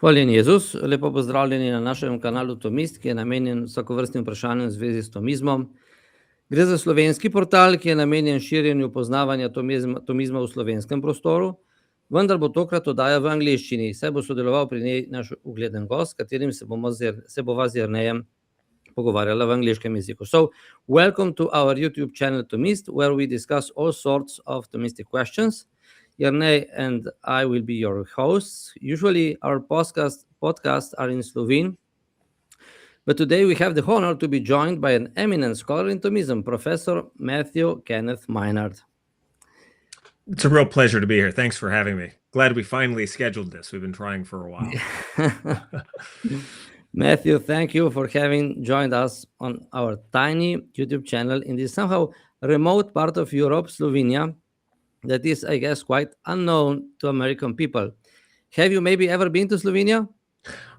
Hvaljen Jezus, lepo pozdravljeni na našem kanalu Tomist, ki je namenjen vsakovrstnim vprašanjem v zvezi s tomizmom. Gre za slovenski portal, ki je namenjen širjenju poznavanja tomizma v slovenskem prostoru, vendar bo tokrat oddaja v angleščini, saj bo sodeloval pri njej naš ugleden gost, s katerim se bova z Jernejem pogovarjala v angleškem jeziku. So, welcome to our YouTube channel Tomist, where we discuss all sorts of Thomistic questions. Jernej and I will be your hosts. Usually our podcasts are in Slovene, but today we have the honor to be joined by an eminent scholar in Thomism, Professor Matthew Kenneth Minerd. It's a real pleasure to be here. Thanks for having me. Glad we finally scheduled this. We've been trying for a while. Matthew, thank you for having joined us on our tiny YouTube channel in this somehow remote part of Europe, Slovenia, that is, I guess, quite unknown to American people. Have you maybe ever been to Slovenia?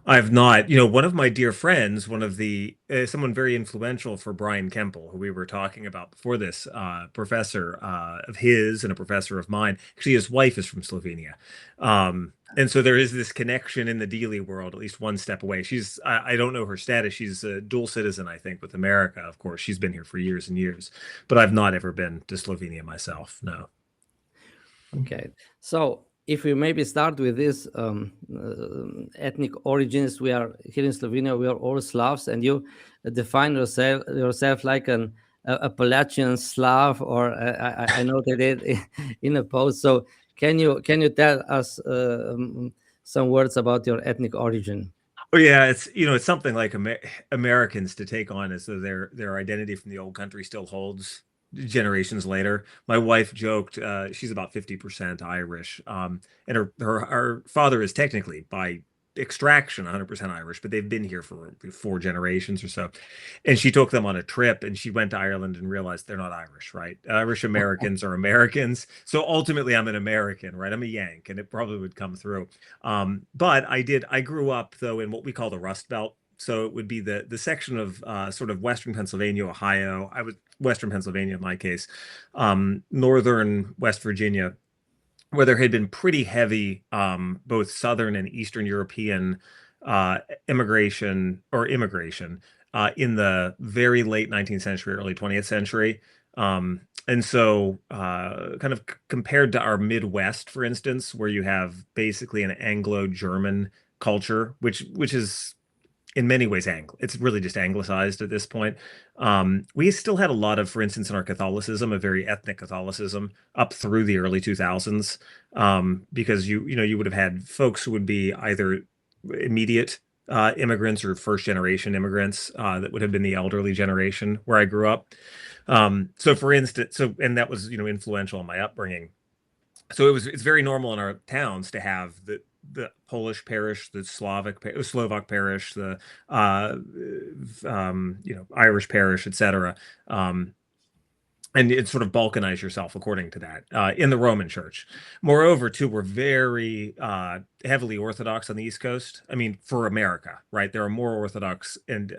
I've not. One of my dear friends, someone very influential for Brian Kemple, who we were talking about before this, professor of his and a professor of mine. Actually, his wife is from Slovenia. And so there is this connection in the Dealey world, at least one step away. I don't know her status. She's a dual citizen, I think, with America, of course. She's been here for years and years. But I've not ever been to Slovenia myself, no. Okay, so if we maybe start with this ethnic origins, we are here in Slovenia, we are all Slavs, and you define yourself like an Appalachian Slav, or I noted it in a post. So can you tell us some words about your ethnic origin? Oh yeah, it's something like Americans to take on as though their identity from the old country still holds generations later. My wife joked she's about 50% Irish, and her father is technically by extraction 100% Irish, but they've been here for 4 generations or so. And she took them on a trip, and she went to Ireland and realized they're not Irish, right? Irish Americans are Americans. So ultimately, I'm an American, right? I'm a Yank, and it probably would come through. But I grew up though in what we call the Rust Belt. So it would be the section of sort of Western Pennsylvania, Ohio. I was Western Pennsylvania in my case, Northern West Virginia, where there had been pretty heavy both Southern and Eastern European immigration in the very late 19th century, early 20th century. And so kind of compared to our Midwest, for instance, where you have basically an Anglo-German culture, which is in many ways, it's really just anglicized at this point. We still had a lot of, for instance, in our Catholicism, a very ethnic Catholicism up through the early 2000s, because you would have had folks who would be either immediate immigrants or first generation immigrants that would have been the elderly generation where I grew up. So for instance, and that was influential in my upbringing. So it's very normal in our towns to have the Polish parish, the Slovak parish, the Irish parish, etc. And it sort of balkanize yourself according to that in the Roman Church. Moreover, too, we're very heavily Orthodox on the East Coast. I mean, for America, right? There are more Orthodox and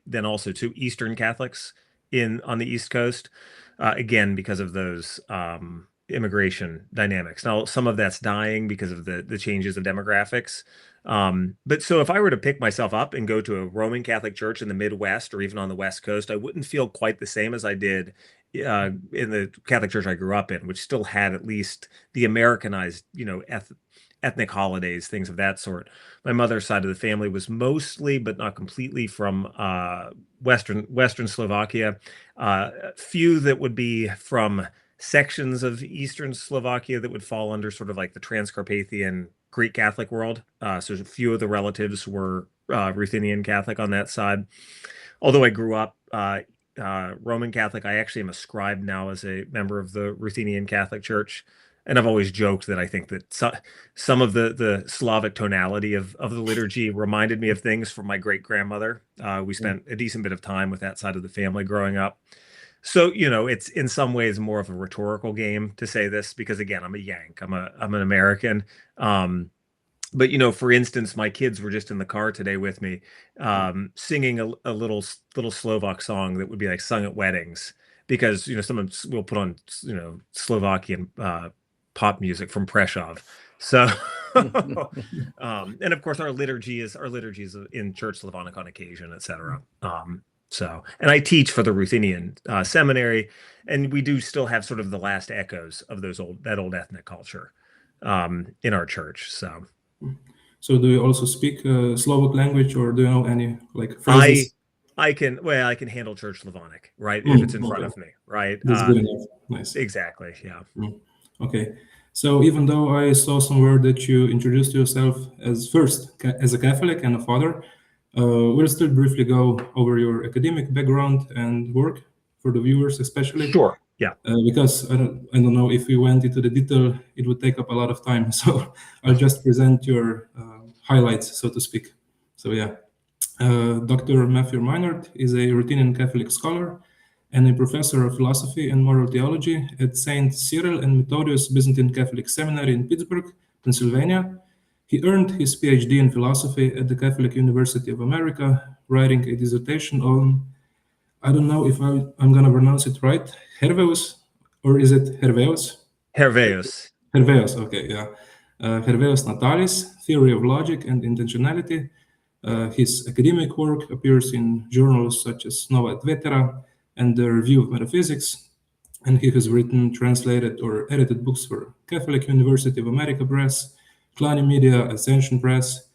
then also too Eastern Catholics on the East Coast, again because of those immigration dynamics. Now, some of that's dying because of the changes of demographics. But so if I were to pick myself up and go to a Roman Catholic church in the Midwest or even on the West Coast, I wouldn't feel quite the same as I did in the Catholic church I grew up in, which still had at least the Americanized, ethnic holidays, things of that sort. My mother's side of the family was mostly, but not completely, from Western Slovakia. Few that would be from sections of Eastern Slovakia that would fall under sort of like the Transcarpathian Greek Catholic world. So a few of the relatives were Ruthenian Catholic on that side. Although I grew up Roman Catholic, I actually am a scribe now as a member of the Ruthenian Catholic Church. And I've always joked that I think that some of the Slavic tonality of the liturgy reminded me of things from my great-grandmother. We spent a decent bit of time with that side of the family growing up. So, it's in some ways more of a rhetorical game to say this because, again, I'm a Yank. I'm an American. But, for instance, my kids were just in the car today with me singing a little Slovak song that would be like sung at weddings because, someone will put on, Slovakian pop music from Prešov. So And of course, our liturgy is in Church Slavonic on occasion, etc. So, and I teach for the Ruthenian seminary, and we do still have sort of the last echoes of that old ethnic culture in our church. So do you also speak Slovak language, or do you know any like I phrases? I can handle Church Slavonic, right? If it's in front of me, right? That's good enough. Nice. Exactly. Yeah. Okay. So even though I saw somewhere that you introduced yourself as as a Catholic and a father, we'll still briefly go over your academic background and work for the viewers, especially. Sure. Yeah. Because I don't know, if we went into the detail, it would take up a lot of time. So I'll just present your highlights, so to speak. So yeah, Dr. Matthew Meinert is a Ruthenian Catholic scholar and a professor of philosophy and moral theology at St. Cyril and Methodius Byzantine Catholic Seminary in Pittsburgh, Pennsylvania. He earned his PhD in philosophy at the Catholic University of America, writing a dissertation on, I don't know if I'm going to pronounce it right, Herveus, or is it Herveus? Herveus. Herveus, okay, yeah. Herveus Natalis, Theory of Logic and Intentionality. His academic work appears in journals such as Nova et Vetera and the Review of Metaphysics, and he has written, translated, or edited books for Catholic University of America Press, Kleine Media, Ascension Press,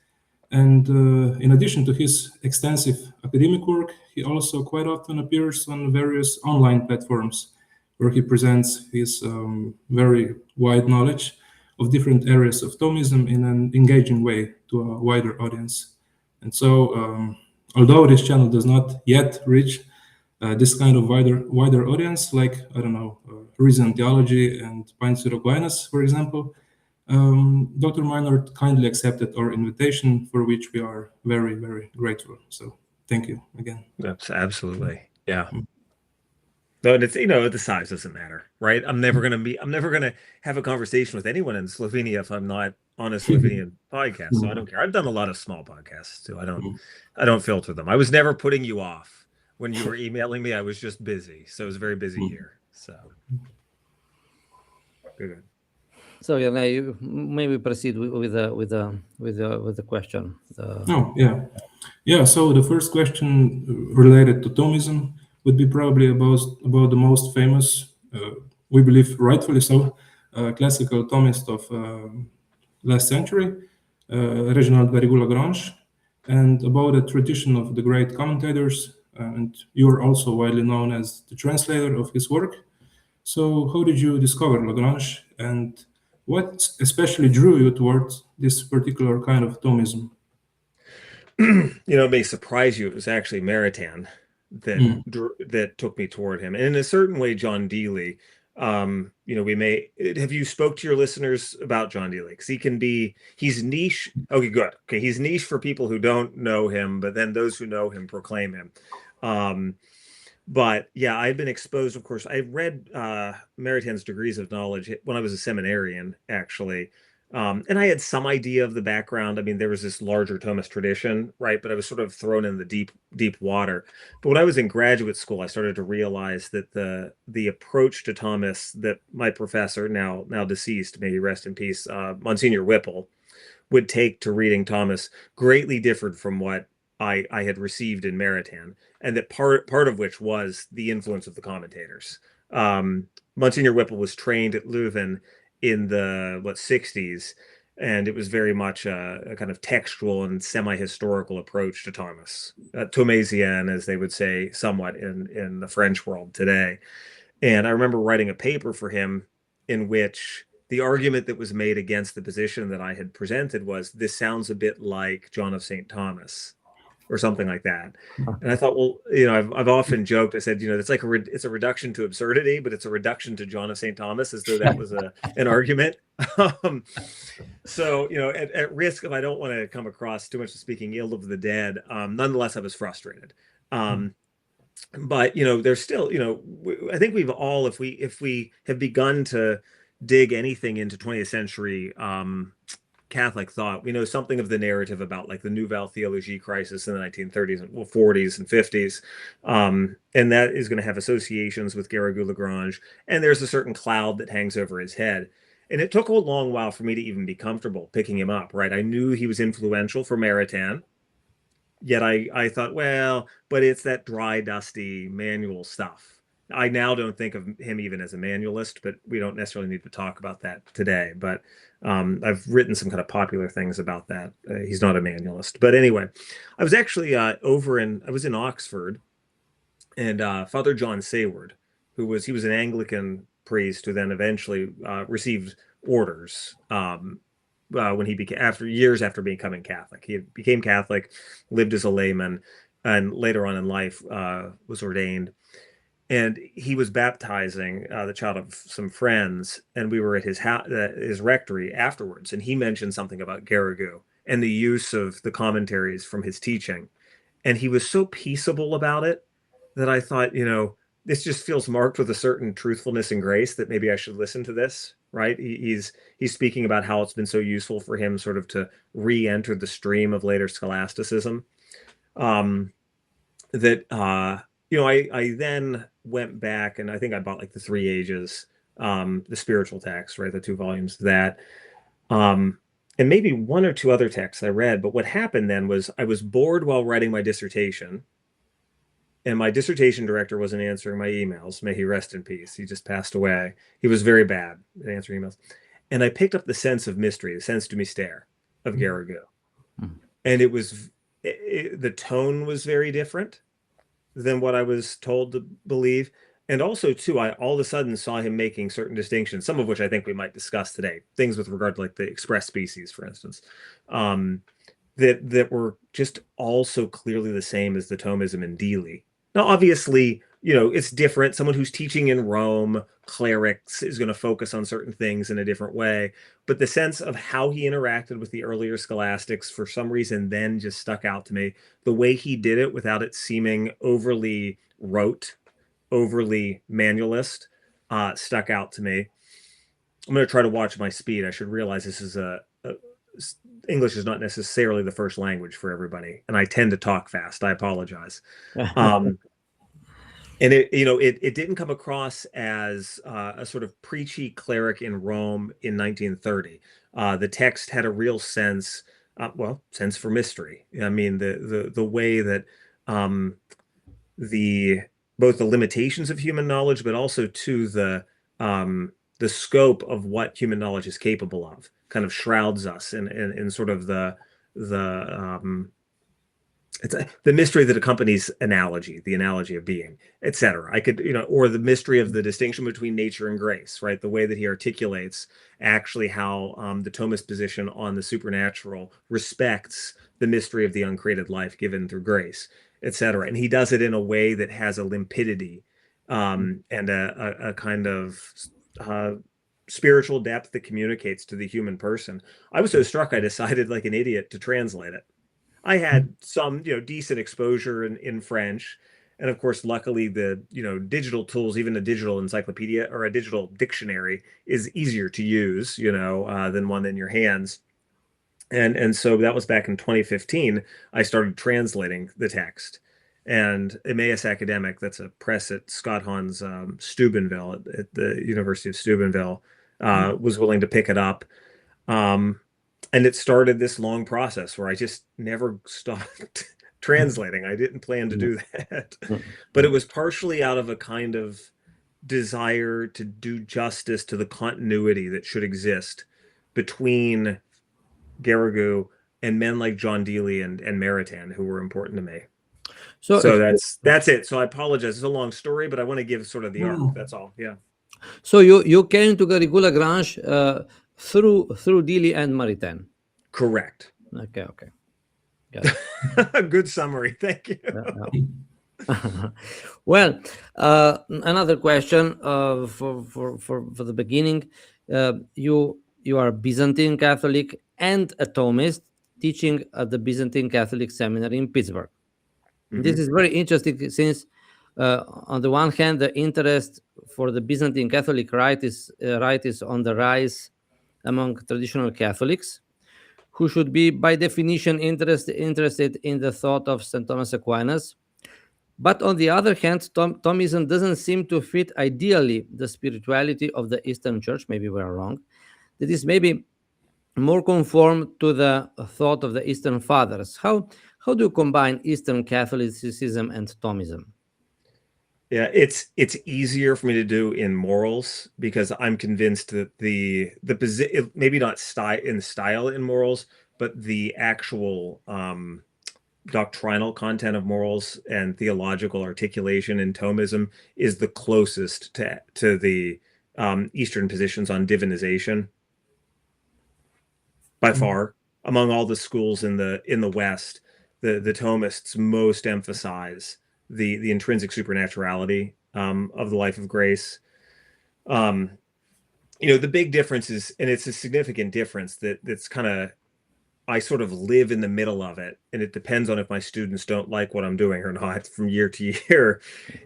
and in addition to his extensive academic work, he also quite often appears on various online platforms where he presents his very wide knowledge of different areas of Thomism in an engaging way to a wider audience. And so, although this channel does not yet reach this kind of wider audience, like, I don't know, Reason and Theology and Pints Aquinas, for example, Dr. Meinert kindly accepted our invitation, for which we are very, very grateful. So thank you again. That's absolutely. Yeah. No, and it's, the size doesn't matter, right? I'm never gonna have a conversation with anyone in Slovenia if I'm not on a Slovenian podcast. So I don't care. I've done a lot of small podcasts too. I don't filter them. I was never putting you off when you were emailing me. I was just busy. So it was a very busy year. So good. So yeah, now you maybe proceed with the question. Yeah. So the first question related to Thomism would be probably about the most famous, we believe rightfully so, classical Thomist of last century, Reginald Garrigou-Lagrange, and about a tradition of the great commentators. And you are also widely known as the translator of his work. So how did you discover Lagrange, and what especially drew you towards this particular kind of Thomism? It may surprise you. It was actually Maritain that took me toward him, and in a certain way, John Deely. Have you spoke to your listeners about John Deely? Because he's niche. Okay, good. Okay, he's niche for people who don't know him, but then those who know him proclaim him. But yeah, I've been exposed. Of course, I read Maritain's Degrees of Knowledge when I was a seminarian, actually. And I had some idea of the background. I mean, there was this larger Thomist tradition, right? But I was sort of thrown in the deep water. But when I was in graduate school, I started to realize that the approach to Thomas that my professor, now deceased, may he rest in peace, Monsignor Whipple, would take to reading Thomas greatly differed from what I had received in Maritain, and that part of which was the influence of the commentators. Monsignor Whipple was trained at Leuven in the 60s, and it was very much a kind of textual and semi-historical approach to Thomas, Thomasian, as they would say somewhat in the French world today. And I remember writing a paper for him in which the argument that was made against the position that I had presented was, this sounds a bit like John of St. Thomas, or something like that. And I thought, well, I've often joked, I said, it's like it's a reduction to absurdity, but it's a reduction to John of St. Thomas, as though that was an argument. So, at risk of, I don't want to come across too much as speaking ill of the dead, nonetheless, I was frustrated. But, there's still, I think we've all, if we have begun to dig anything into 20th century Catholic thought, we know something of the narrative about like the Nouvelle Theologie crisis in the 1930s and 40s and 50s. And that is going to have associations with Garrigou-Lagrange. And there's a certain cloud that hangs over his head. And it took a long while for me to even be comfortable picking him up, right? I knew he was influential for Maritain, yet I thought, well, but it's that dry, dusty manual stuff. I now don't think of him even as a manualist, but we don't necessarily need to talk about that today. But I've written some kind of popular things about that. He's not a manualist. But anyway, I was actually I was in Oxford, and Father John Sayward, he was an Anglican priest who then eventually received orders when he became years after becoming Catholic. He became Catholic, lived as a layman, and later on in life was ordained. And he was baptizing the child of some friends, and we were at his rectory afterwards, and he mentioned something about Garrigou and the use of the commentaries from his teaching. And he was so peaceable about it that I thought, this just feels marked with a certain truthfulness and grace that maybe I should listen to this, right? He's speaking about how it's been so useful for him sort of to re-enter the stream of later scholasticism. I then went back, and I think I bought like the 3 Ages, the spiritual text, right? The 2 volumes of that. And maybe 1 or 2 other texts I read. But what happened then was I was bored while writing my dissertation, and my dissertation director wasn't answering my emails. May he rest in peace. He just passed away. He was very bad at answering emails. And I picked up the sense of mystery, the sense du mystère of Garrigou. And the tone was very different than what I was told to believe. And also, too, I all of a sudden saw him making certain distinctions, some of which I think we might discuss today, things with regard to like the express species, for instance, that were just also clearly the same as the Thomism in Dili. Now, obviously, it's different. Someone who's teaching in Rome, clerics, is going to focus on certain things in a different way. But the sense of how he interacted with the earlier scholastics, for some reason, then just stuck out to me. The way he did it without it seeming overly rote, overly manualist, stuck out to me. I'm going to try to watch my speed. I should realize this is English is not necessarily the first language for everybody, and I tend to talk fast. I apologize. And it didn't come across as a sort of preachy cleric in Rome in 1930. The text had a real sense for mystery. I mean, the way that both the limitations of human knowledge, but also to the scope of what human knowledge is capable of, kind of shrouds us in sort of the mystery that accompanies the analogy of being, etc. I could, or the mystery of the distinction between nature and grace, right? The way that he articulates actually how the Thomist position on the supernatural respects the mystery of the uncreated life given through grace, etc. And he does it in a way that has a limpidity and a kind of spiritual depth that communicates to the human person. I was so struck, I decided like an idiot to translate it. I had some, decent exposure in French. And of course, luckily the, digital tools, even a digital encyclopedia or a digital dictionary is easier to use, than one in your hands. And so that was back in 2015, I started translating the text. And Emmaus Academic, that's a press at Scott Hahn's Steubenville at the University of Steubenville, was willing to pick it up. And it started this long process where I just never stopped translating. I didn't plan to do that. But it was partially out of a kind of desire to do justice to the continuity that should exist between Garrigou and men like John Deely and Maritain, who were important to me. So that's it. So I apologize. It's a long story, but I want to give sort of the arc. That's all. Yeah. So you came to Garrigou-Lagrange through Deely and Maritain. Correct. Okay. Got it. Good summary. Thank you. Well, another question for the beginning. You are Byzantine Catholic and a Thomist teaching at the Byzantine Catholic Seminary in Pittsburgh. Mm-hmm. This is very interesting since, on the one hand, the interest for the Byzantine Catholic rite is on the rise among traditional Catholics, who should be, by definition, interested in the thought of St. Thomas Aquinas. But on the other hand, Thomism doesn't seem to fit ideally the spirituality of the Eastern Church. Maybe we're wrong. that is maybe more conform to the thought of the Eastern Fathers. How do you combine Eastern Catholicism and Thomism? Yeah, it's easier for me to do in morals because I'm convinced that the position, maybe not style in morals, but the actual doctrinal content of morals and theological articulation in Thomism is the closest to the Eastern positions on divinization by far. Among all the schools in the West, the Thomists most emphasize the intrinsic supernaturality of the life of grace. The big difference is, and it's a significant difference that's kind of, I sort of live in the middle of it, and it depends on if my students don't like what I'm doing or not from year to year,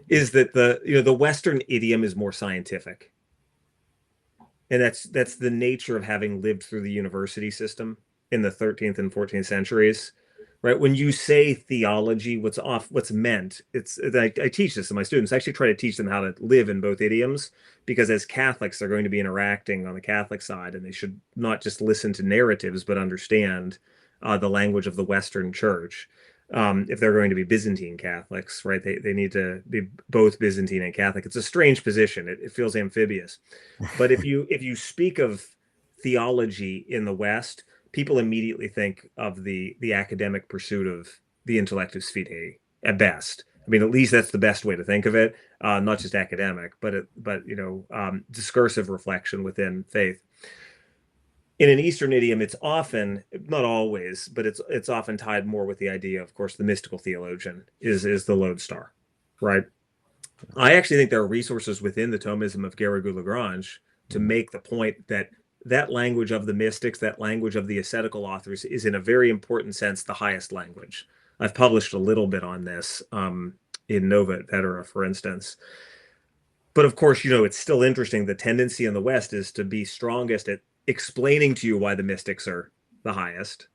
is that the Western idiom is more scientific. And that's the nature of having lived through the university system in the 13th and 14th centuries, right? When you say theology, what's meant, I teach this to my students. I actually try to teach them how to live in both idioms, because as Catholics, they're going to be interacting on the Catholic side, and they should not just listen to narratives, but understand the language of the Western Church. If they're going to be Byzantine Catholics, right? They need to be both Byzantine and Catholic. It's a strange position. It feels amphibious. But if you speak of theology in the West, people immediately think of the academic pursuit of the intellectus fidei at best. I mean, at least that's the best way to think of it. Not just academic, but discursive reflection within faith. In an Eastern idiom, it's often, not always, but it's often tied more with the idea, of course, the mystical theologian is the lodestar, right? I actually think there are resources within the Thomism of Garrigou-Lagrange to make the point that language of the mystics, that language of the ascetical authors, is in a very important sense the highest language. I've published a little bit on this in Nova et Vetera, for instance. But of course, it's still interesting. The tendency in the West is to be strongest at explaining to you why the mystics are the highest.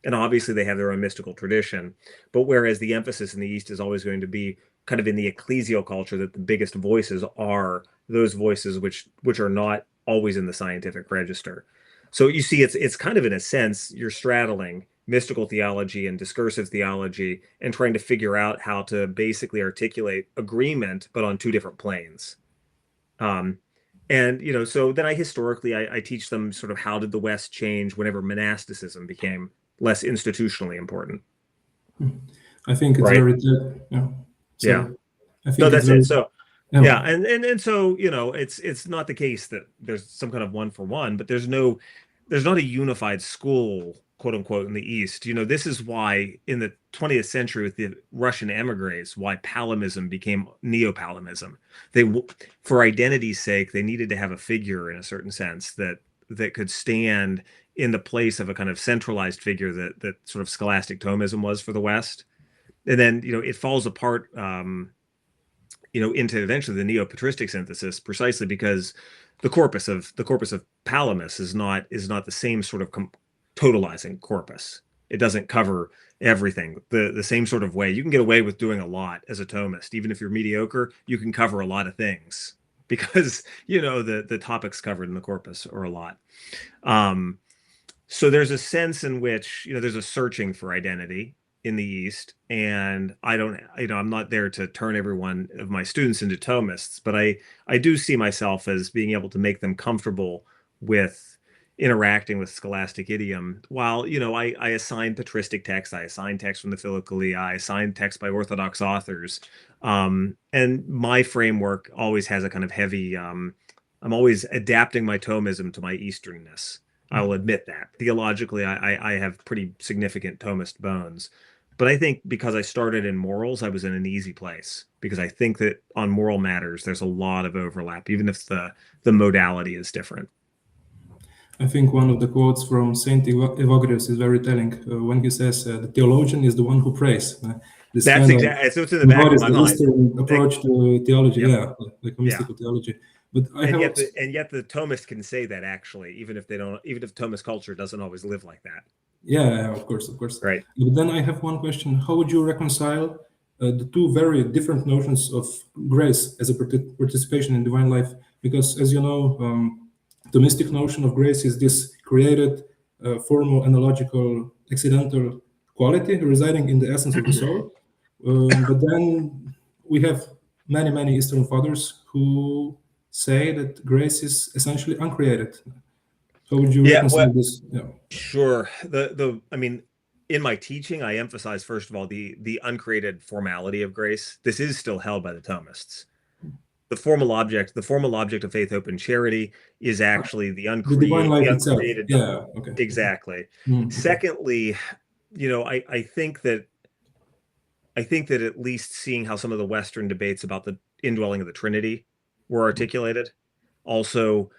And obviously they have their own mystical tradition. But whereas the emphasis in the East is always going to be kind of in the ecclesial culture, that the biggest voices are those voices which are not always in the scientific register. So you see, it's kind of, in a sense, you're straddling mystical theology and discursive theology and trying to figure out how to basically articulate agreement, but on two different planes. So then I teach them sort of how did the West change whenever monasticism became less institutionally important. I think it's right? very yeah. So yeah. I think No, that's very, it. So yeah. yeah, and so it's not the case that there's some kind of one for one, but there's not a unified school, quote unquote, in the East. This is why in the 20th century with the Russian emigres, why Palimism became Neopalimism. For identity's sake, they needed to have a figure in a certain sense that could stand in the place of a kind of centralized figure that sort of scholastic Thomism was for the West. And then it falls apart into eventually the neo-patristic synthesis, precisely because the corpus of Palamas is not the same sort of totalizing corpus. It doesn't cover everything the same sort of way. You can get away with doing a lot as a Thomist, even if you're mediocre. You can cover a lot of things because the topics covered in the corpus are a lot. So there's a sense in which there's a searching for identity in the East, and I'm not there to turn every one of my students into Thomists, but I do see myself as being able to make them comfortable with interacting with scholastic idiom, while I assign patristic texts, I assign texts from the Philokalia, I assign texts by Orthodox authors, and my framework always has a kind of heavy. I'm always adapting my Thomism to my Easternness. I will admit that theologically, I have pretty significant Thomist bones. But I think because I started in morals, I was in an easy place, because I think that on moral matters, there's a lot of overlap, even if the modality is different. I think one of the quotes from Saint Evagrius is very telling when he says, "The theologian is the one who prays." That's exactly. So it's in the back of my mind. Eastern approach to theology, like a mystical theology. But yet the Thomist can say that, actually, even if Thomist culture doesn't always live like that. Yeah, of course. Right. But then I have one question: how would you reconcile the two very different notions of grace as a participation in divine life? Because, as you know, Thomistic notion of grace is this created, formal, analogical, accidental quality residing in the essence of the soul. But then we have many Eastern fathers who say that grace is essentially uncreated. How would you reconcile this? Yeah. Sure. I mean, in my teaching, I emphasize first of all the uncreated formality of grace. This is still held by the Thomists. The formal object of faith, hope, and charity is actually the divine life itself. uncreated. Yeah. Okay. Exactly. Okay. Secondly, I think that at least seeing how some of the Western debates about the indwelling of the Trinity were articulated also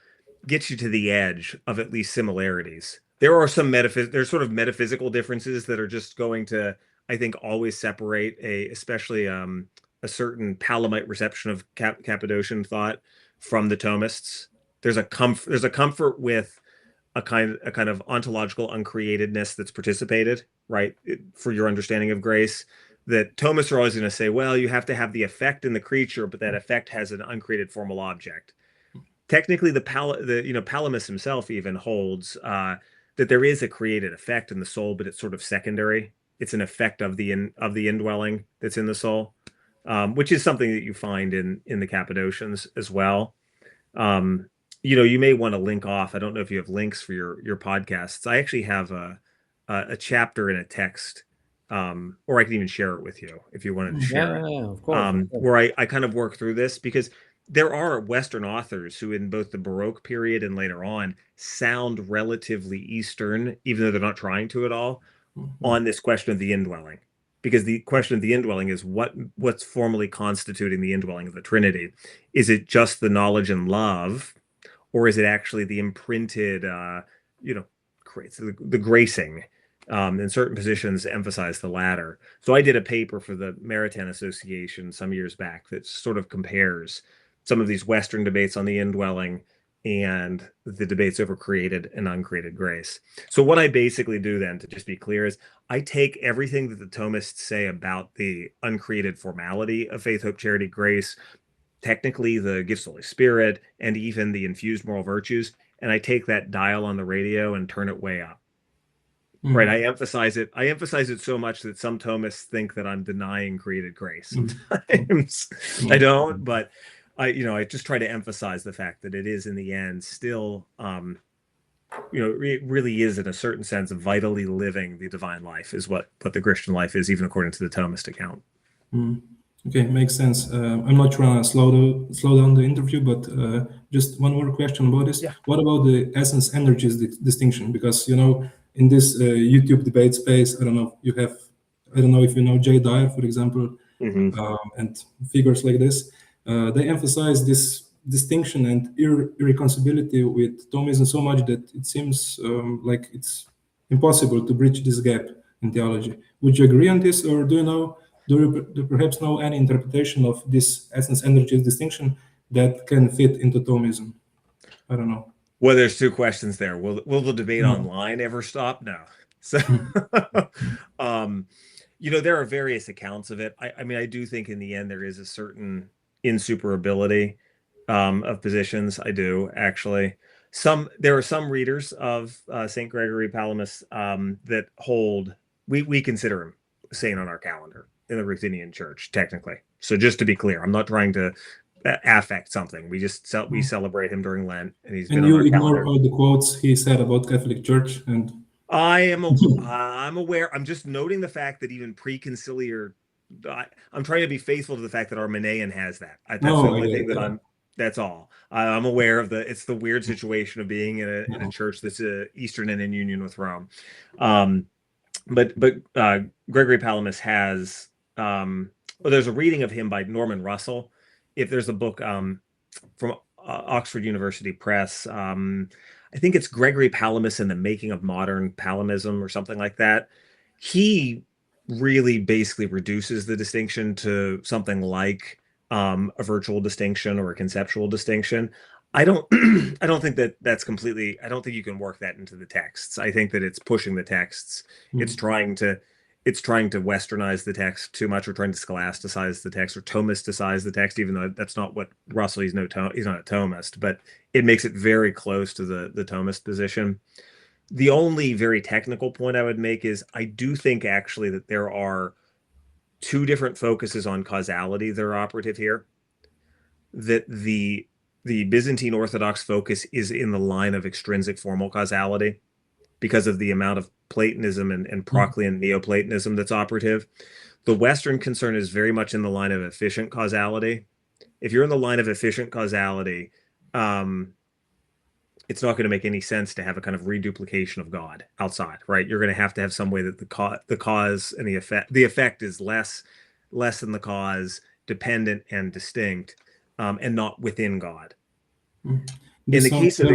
gets you to the edge of at least similarities. There are some there's sort of metaphysical differences that are just going to, I think, always separate especially a certain Palamite reception of Cappadocian thought from the Thomists. There's a comfort with a kind of ontological uncreatedness that's participated, right, for your understanding of grace. That Thomists are always going to say, well, you have to have the effect in the creature, but that effect has an uncreated formal object. Technically, Palamas himself even holds that there is a created effect in the soul, but it's sort of secondary. It's an effect of the indwelling that's in the soul, which is something that you find in the Cappadocians as well. You may want to link off. I don't know if you have links for your podcasts. I actually have a chapter in a text, or I can even share it with you if you wanted to share it. Yeah, of course. Where I kind of work through this, because there are Western authors who in both the Baroque period and later on sound relatively Eastern, even though they're not trying to at all, on this question of the indwelling. Because the question of the indwelling is what's formally constituting the indwelling of the Trinity. Is it just the knowledge and love, or is it actually the imprinted, the gracing? In certain positions emphasize the latter. So I did a paper for the Maritain Association some years back that sort of compares some of these Western debates on the indwelling and the debates over created and uncreated grace. So what I basically do then, to just be clear, is I take everything that the Thomists say about the uncreated formality of faith, hope, charity, grace, technically the gifts of the Holy Spirit, and even the infused moral virtues, and I take that dial on the radio and turn it way up. Right. I emphasize it so much that some Thomists think that I'm denying created grace. Sometimes I don't, but I just try to emphasize the fact that it is in the end still, it really is in a certain sense vitally living the divine life is what the Christian life is, even according to the Thomist account. Okay, makes sense. I'm not trying to slow down the interview, but just one more question about this. Yeah. What about the essence energies distinction? Because in this YouTube debate space, I don't know if you know Jay Dyer, for example, and figures like this. They emphasize this distinction and irreconcilability with Thomism so much that it seems like it's impossible to bridge this gap in theology. Would you agree on this, or do you perhaps know any interpretation of this essence energies distinction that can fit into Thomism? I don't know. Well, there's two questions there. Will the debate online ever stop? No. So, there are various accounts of it. I mean, I do think in the end there is a certain insuperability of positions. I do actually. There are some readers of Saint Gregory Palamas that hold. We consider him a saint on our calendar in the Ruthenian Church, technically. So just to be clear, I'm not trying to affect something. We celebrate him during Lent, and he's been on our ignore calendar. all the quotes he said about Catholic Church, and I'm aware. I'm just noting the fact that even pre-conciliar, I'm trying to be faithful to the fact that Arminian has that. That's the only thing that that's all. I'm aware of it's the weird situation of being in a church that's Eastern and in union with Rome. But Gregory Palamas has, there's a reading of him by Norman Russell. If there's a book from Oxford University Press, I think it's Gregory Palamas and the Making of Modern Palamism or something like that. He really basically reduces the distinction to something like a virtual distinction or a conceptual distinction. I don't think that's completely. I don't think you can work that into the texts. I think that it's pushing the texts. It's trying to. it's trying to westernize the text too much, or trying to scholasticize the text, or Thomisticize the text, even though that's not what Russell, he's not a Thomist, but it makes it very close to the Thomist position. The only very technical point I would make is I do think actually that there are two different focuses on causality that are operative here. That the Byzantine Orthodox focus is in the line of extrinsic formal causality because of the amount of Platonism and Proclean Neoplatonism that's operative. The Western concern is very much in the line of efficient causality. If you're in the line of efficient causality, it's not going to make any sense to have a kind of reduplication of God outside, right? You're going to have some way that the cause and the effect is less than the cause, dependent and distinct, and not within God. In the case of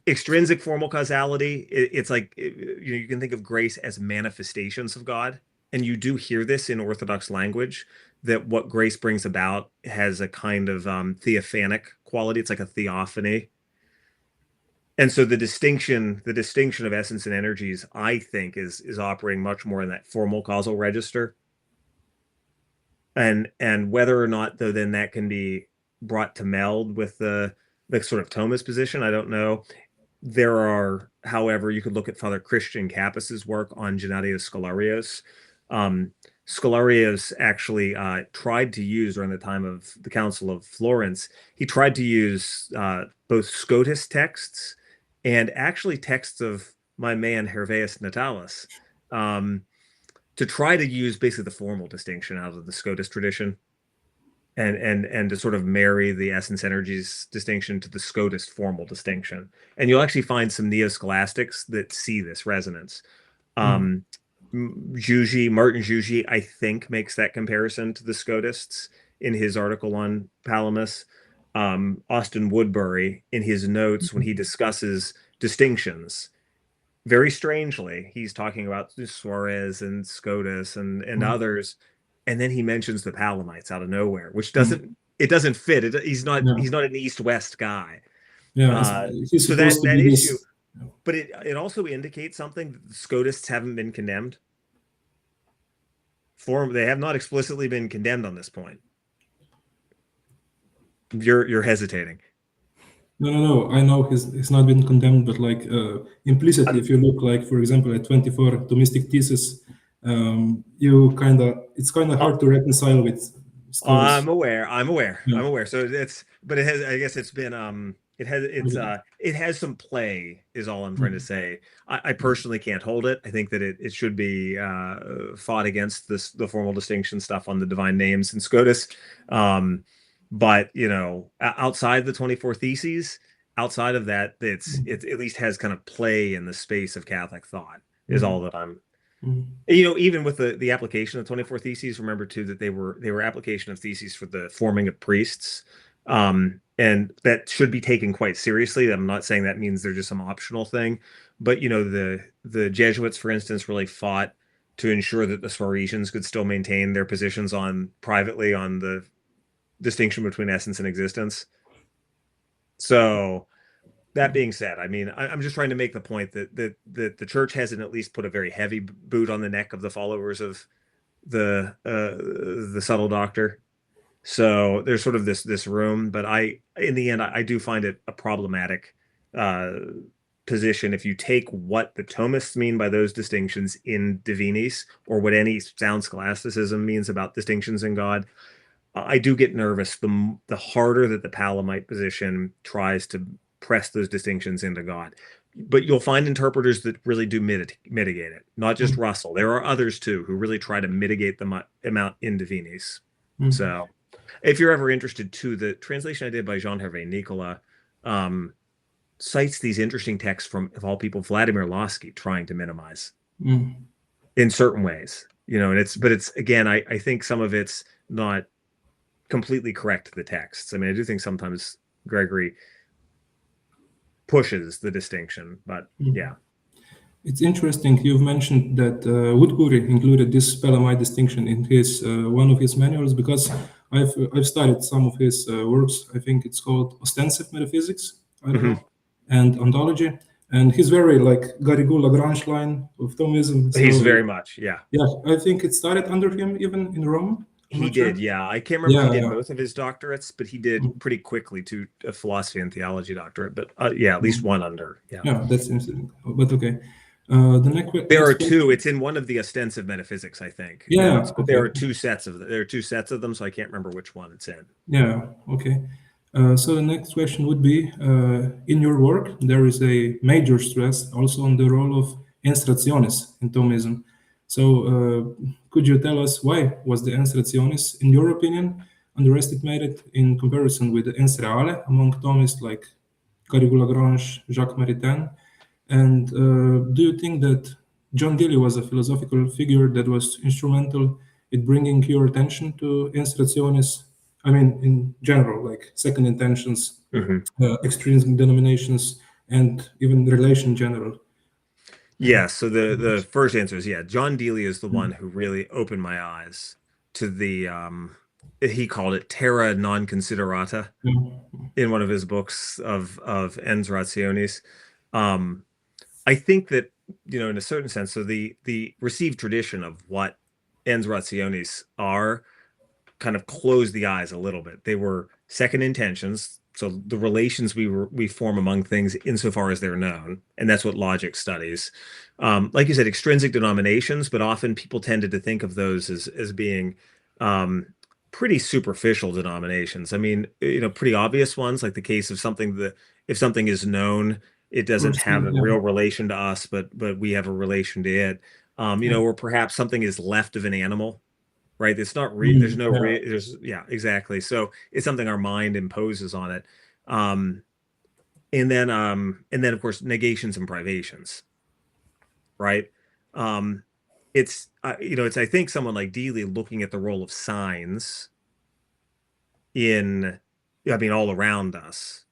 extrinsic formal causality, it's like you can think of grace as manifestations of God, and you do hear this in Orthodox language, that what grace brings about has a kind of theophanic quality. It's like a theophany. And so the distinction of essence and energies, I think, is operating much more in that formal causal register. And whether or not, though, then that can be brought to meld with the sort of Thomist position, I don't know. There are, however, you could look at Father Christian Capus's work on Gennadios Scholarios. Scholarios actually tried to use, during the time of the Council of Florence, he tried to use both Scotus texts and actually texts of my man Hervaeus Natalis, to try to use basically the formal distinction out of the Scotus tradition, and to sort of marry the essence energies distinction to the Scotist formal distinction. And you'll actually find some neo-scholastics that see this resonance. Martin Giugi, I think, makes that comparison to the Scotists in his article on Palamas. Austin Woodbury, in his notes, when he discusses distinctions, very strangely, he's talking about Suarez and Scotus and others, and then he mentions the Palamites out of nowhere, which doesn't fit. He's not an East-West guy. Yeah, so that issue, but it also indicates something that the Scotists haven't been condemned. They have not explicitly been condemned on this point. You're hesitating. No. I know he's not been condemned, but like implicitly, if you look, like, for example, at 24 Thomistic Thesis, it's kind of hard to reconcile with scholars. I'm aware. Yeah. So it has some play, is all I'm trying to say. I personally can't hold it. I think that it should be fought against the formal distinction stuff on the divine names and Scotus. But outside the 24 Theses, outside of that, it at least has kind of play in the space of Catholic thought, is all that I'm. Even with the application of 24 Theses, remember too that they were application of theses for the forming of priests, and that should be taken quite seriously. I'm not saying that means they're just some optional thing, but the Jesuits, for instance, really fought to ensure that the Suarezans could still maintain their positions privately on the distinction between essence and existence. So that being said, I mean, I'm just trying to make the point that the church hasn't at least put a very heavy boot on the neck of the followers of the subtle doctor. So there's sort of this room, but in the end, I do find it a problematic position if you take what the Thomists mean by those distinctions in Divinis, or what any sound scholasticism means about distinctions in God. I do get nervous the harder that the Palamite position tries to press those distinctions into God. But you'll find interpreters that really do mitigate it, not just Russell. There are others too who really try to mitigate the amount in Divinis. So if you're ever interested too, the translation I did by Jean Hervé Nicolas cites these interesting texts from, of all people, Vladimir Lossky, trying to minimize in certain ways. And it's again, I think some of it's not completely correct to the texts. I mean, I do think sometimes Gregory pushes the distinction, but yeah. It's interesting you've mentioned that Woodbury included this Palamite distinction in his one of his manuals, because I've studied some of his works. I think it's called Ostensive Metaphysics, I don't know, and Ontology. And he's very like Garrigou-Lagrange line of Thomism. He's So very much, yeah. yeah, I think it started under him even in Rome. I'm He not sure. did, yeah. I can't remember if he did Yeah. both of his doctorates, but he did pretty quickly to a philosophy and theology doctorate. But yeah, at least one under. Yeah. Yeah, that seems. But okay. The next. There are next two. It's in one of the ostensive metaphysics, I think. Yeah, notes, but there okay. are two sets of them, so I can't remember which one it's in. Yeah, okay. So the next question would be, in your work, there is a major stress also on the role of ens rationis in Thomism. So could you tell us why was the ens rationis, in your opinion, underestimated in comparison with the ens reale among Thomists like Garrigou-Lagrange, Jacques Maritain? And do you think that John Dee was a philosophical figure that was instrumental in bringing your attention to ens rationis? I mean, in general, like second intentions, extrinsic denominations, and even relation in general. Yeah, so the first answer is, yeah, John Dee is the one who really opened my eyes to the he called it terra non considerata in one of his books of ens rationis. I think that, in a certain sense, so the received tradition of what ens rationis are kind of closed the eyes a little bit. They were second intentions, so the relations we form among things insofar as they're known, and that's what logic studies. Like you said, extrinsic denominations, but often people tended to think of those as being pretty superficial denominations. I mean, pretty obvious ones, like the case of something that if something is known, it doesn't have a real relation to us, but we have a relation to it. Or perhaps something is left of an animal, right? It's not there's no exactly. So it's something our mind imposes on it. And then of course negations and privations, right? It's I think someone like Dee looking at the role of signs all around us,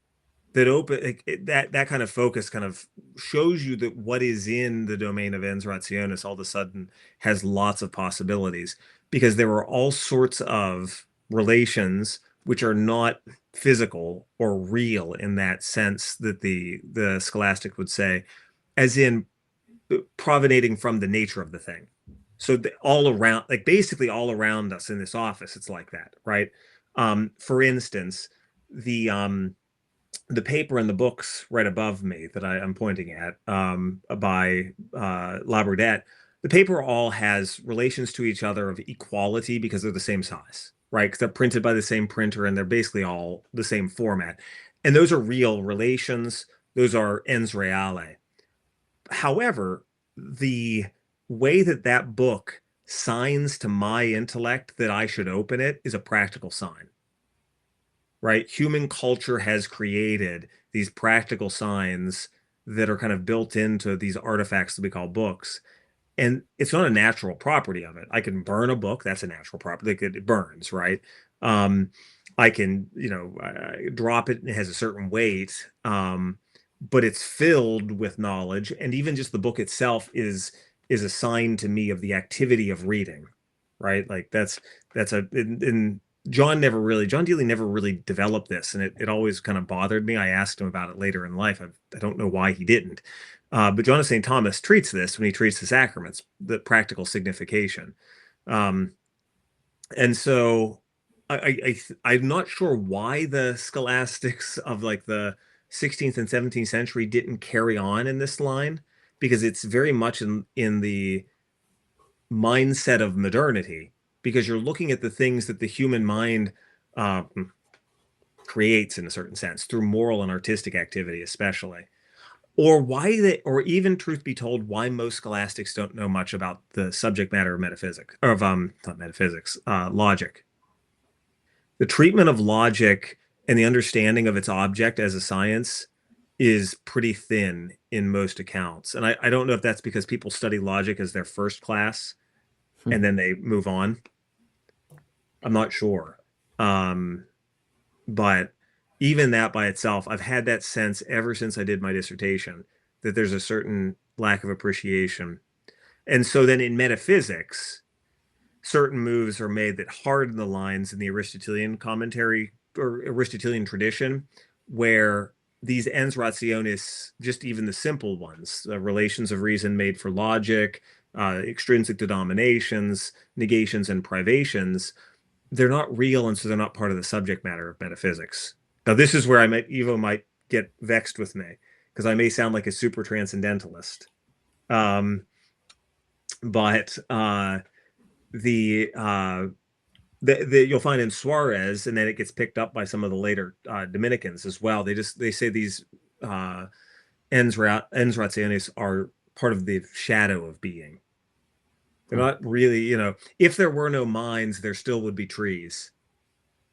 that kind of focus kind of shows you that what is in the domain of ens rationis all of a sudden has lots of possibilities, because there are all sorts of relations which are not physical or real in that sense that the scholastic would say, as in provenating from the nature of the thing. So all around, like basically all around us in this office, it's like that, right? For instance, the paper in the books right above me that I'm pointing at, by Labradette, the paper all has relations to each other of equality because they're the same size, right? Because they're printed by the same printer and they're basically all the same format. And those are real relations. Those are ens reale. However, the way that book signs to my intellect that I should open it is a practical sign. Right? Human culture has created these practical signs that are kind of built into these artifacts that we call books. And it's not a natural property of it. I can burn a book. That's a natural property. It burns, right? I can, drop it and it has a certain weight, but it's filled with knowledge. And even just the book itself is a sign to me of the activity of reading, right? Like that's in John Dee never really developed this, and it always kind of bothered me. I asked him about it later in life. I don't know why he didn't. But John of St. Thomas treats this when he treats the sacraments, the practical signification. And so I'm not sure why the scholastics of like the 16th and 17th century didn't carry on in this line, because it's very much in the mindset of modernity, because you're looking at the things that the human mind creates in a certain sense through moral and artistic activity, especially. Or even truth be told, why most scholastics don't know much about the subject matter of metaphysics, or of not metaphysics, logic. The treatment of logic and the understanding of its object as a science is pretty thin in most accounts. And I don't know if that's because people study logic as their first class and then they move on. I'm not sure. But even that by itself, I've had that sense ever since I did my dissertation, that there's a certain lack of appreciation. And so then in metaphysics, certain moves are made that harden the lines in the Aristotelian commentary or Aristotelian tradition, where these ens rationis, just even the simple ones, relations of reason made for logic, extrinsic denominations, negations, and privations, they're not real, and so they're not part of the subject matter of metaphysics. Now, this is where Ivo might get vexed with me, because I may sound like a super transcendentalist. But you'll find in Suarez, and then it gets picked up by some of the later Dominicans as well. They say these ens rationis are part of the shadow of being. They're not really, if there were no minds, there still would be trees.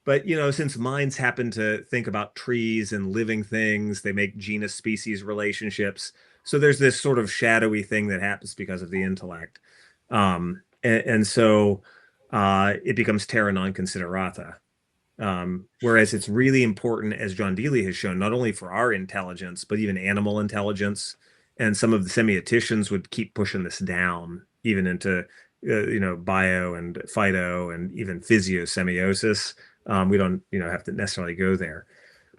But, since minds happen to think about trees and living things, they make genus species relationships. So there's this sort of shadowy thing that happens because of the intellect. And so it becomes terra non considerata. Whereas it's really important, as John Deely has shown, not only for our intelligence, but even animal intelligence. And some of the semioticians would keep pushing this down, even into, bio and phyto and even physiosemiosis. We don't, have to necessarily go there.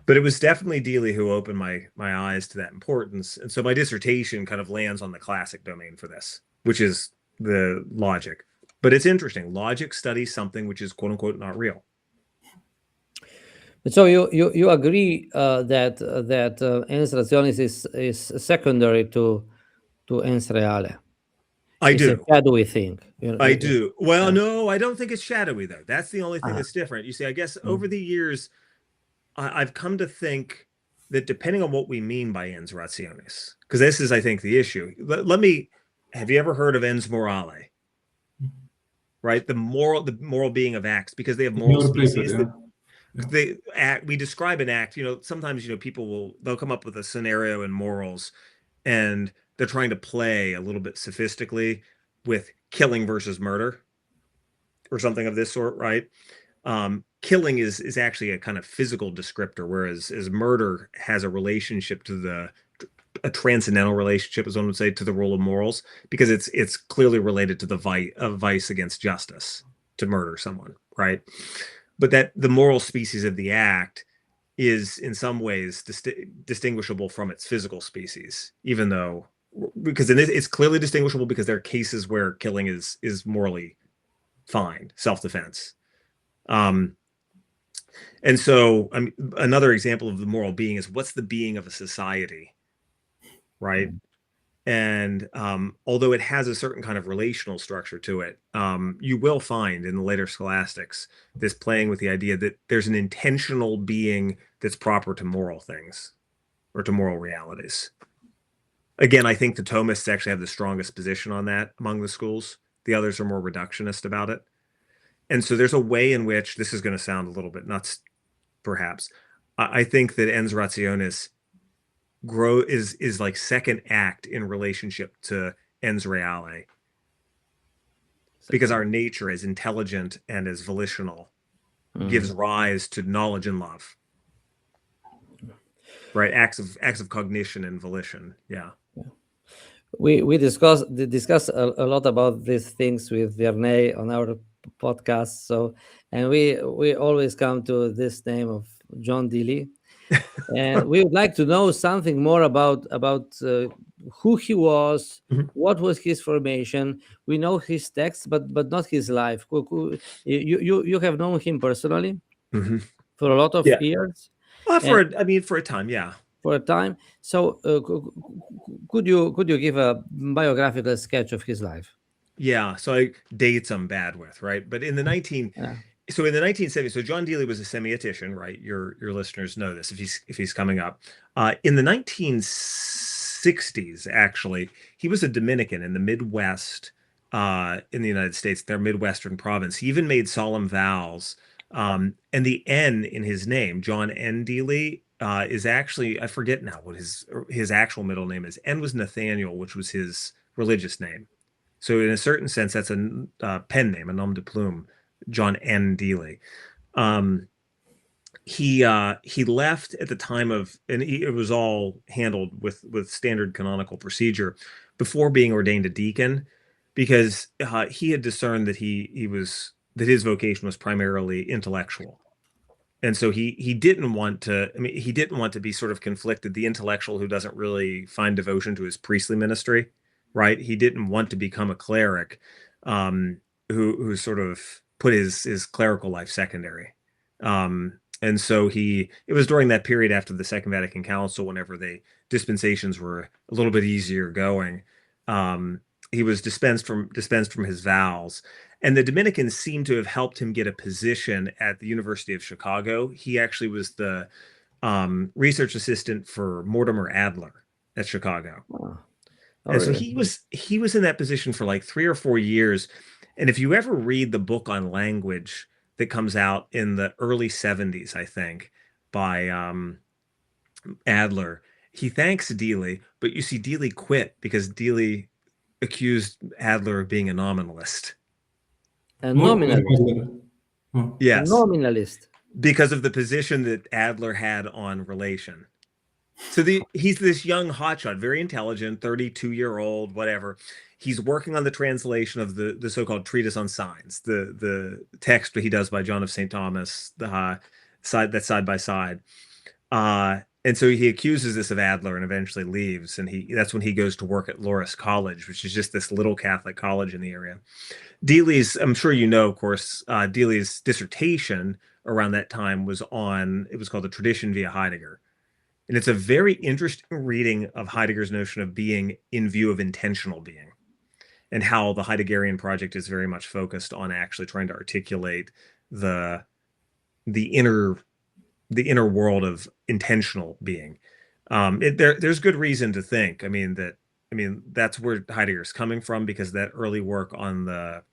But it was definitely Deely who opened my eyes to that importance. And so my dissertation kind of lands on the classic domain for this, which is the logic. But it's interesting. Logic studies something which is quote unquote not real. So you agree that ens rationis is secondary to ens reale? I It's do. a shadowy thing. I do. Well, no, I don't think it's shadowy, though. That's the only thing that's different. You see, I guess over the years, I've come to think that depending on what we mean by ens rationis, because this is, I think, the issue. Have you ever heard of ens morale? Right? The moral being of acts, because they have moral species that we describe an act, sometimes, they'll come up with a scenario in morals, and they're trying to play a little bit sophistically with killing versus murder or something of this sort, right? Killing is actually a kind of physical descriptor, whereas murder has a relationship to a transcendental relationship, as one would say, to the rule of morals, because it's clearly related to the vice against justice to murder someone, right? But that the moral species of the act is in some ways distinguishable from its physical species, even though, because it's clearly distinguishable because there are cases where killing is morally fine, self-defense. And so another example of the moral being is, what's the being of a society, right? And although it has a certain kind of relational structure to it, you will find in the later scholastics this playing with the idea that there's an intentional being that's proper to moral things or to moral realities. Again, I think the Thomists actually have the strongest position on that among the schools. The others are more reductionist about it. And so there's a way in which, this is going to sound a little bit nuts, perhaps. I think that ens rationis is like second act in relationship to ens reale, because our nature as intelligent and as volitional gives rise to knowledge and love, right? Acts of cognition and volition. Yeah. We discuss a lot about these things with Verney on our podcast. So, and we always come to this name of John Deely, and we would like to know something more about who he was, what was his formation. We know his texts, but not his life. You have known him personally for a lot of years. For a time, yeah. For a time. So could you give a biographical sketch of his life? Yeah, so dates I'm bad with, right? But in the 1970s, so John Deely was a semiotician, right? Your listeners know this if he's coming up. In the 1960s, actually, he was a Dominican in the Midwest in the United States, their Midwestern province. He even made solemn vows. And the N in his name, John N. Deely, is actually, I forget now what his actual middle name is. N was Nathaniel, which was his religious name. So in a certain sense, that's a pen name, a nom de plume, John N. Deely. He left at the time of, and it was all handled with standard canonical procedure before being ordained a deacon, because he had discerned that his vocation was primarily intellectual. And so he didn't want to, I mean, he didn't want to be sort of conflicted, the intellectual who doesn't really find devotion to his priestly ministry, right? He didn't want to become a cleric, um, who sort of put his clerical life secondary. And so it was during that period after the Second Vatican Council, whenever dispensations were a little bit easier going. He was dispensed from his vows, and the Dominicans seem to have helped him get a position at the University of Chicago. He actually was the research assistant for Mortimer Adler at Chicago. Oh, And so really? he was in that position for like 3 or 4 years. And if you ever read the book on language that comes out in the early 70s, I think, by Adler, he thanks Dealey, but you see Dealey quit because Dealey accused Adler of being a nominalist. A Mortimer nominalist. Adler. Oh. A Yes, nominalist. because of the position that Adler had on relation. So he's this young hotshot, very intelligent, 32-year-old, whatever. He's working on the translation of the so-called treatise on signs, the text that he does by John of St. Thomas, side by side. And so he accuses this of Adler and eventually leaves. And that's when he goes to work at Loras College, which is just this little Catholic college in the area. Dealey's, I'm sure you know, of course, Dealey's dissertation around that time was called The Tradition via Heidegger. And it's a very interesting reading of Heidegger's notion of being in view of intentional being, and how the Heideggerian project is very much focused on actually trying to articulate the inner world of intentional being. There's good reason to think, that's where Heidegger's coming from, because that early work on the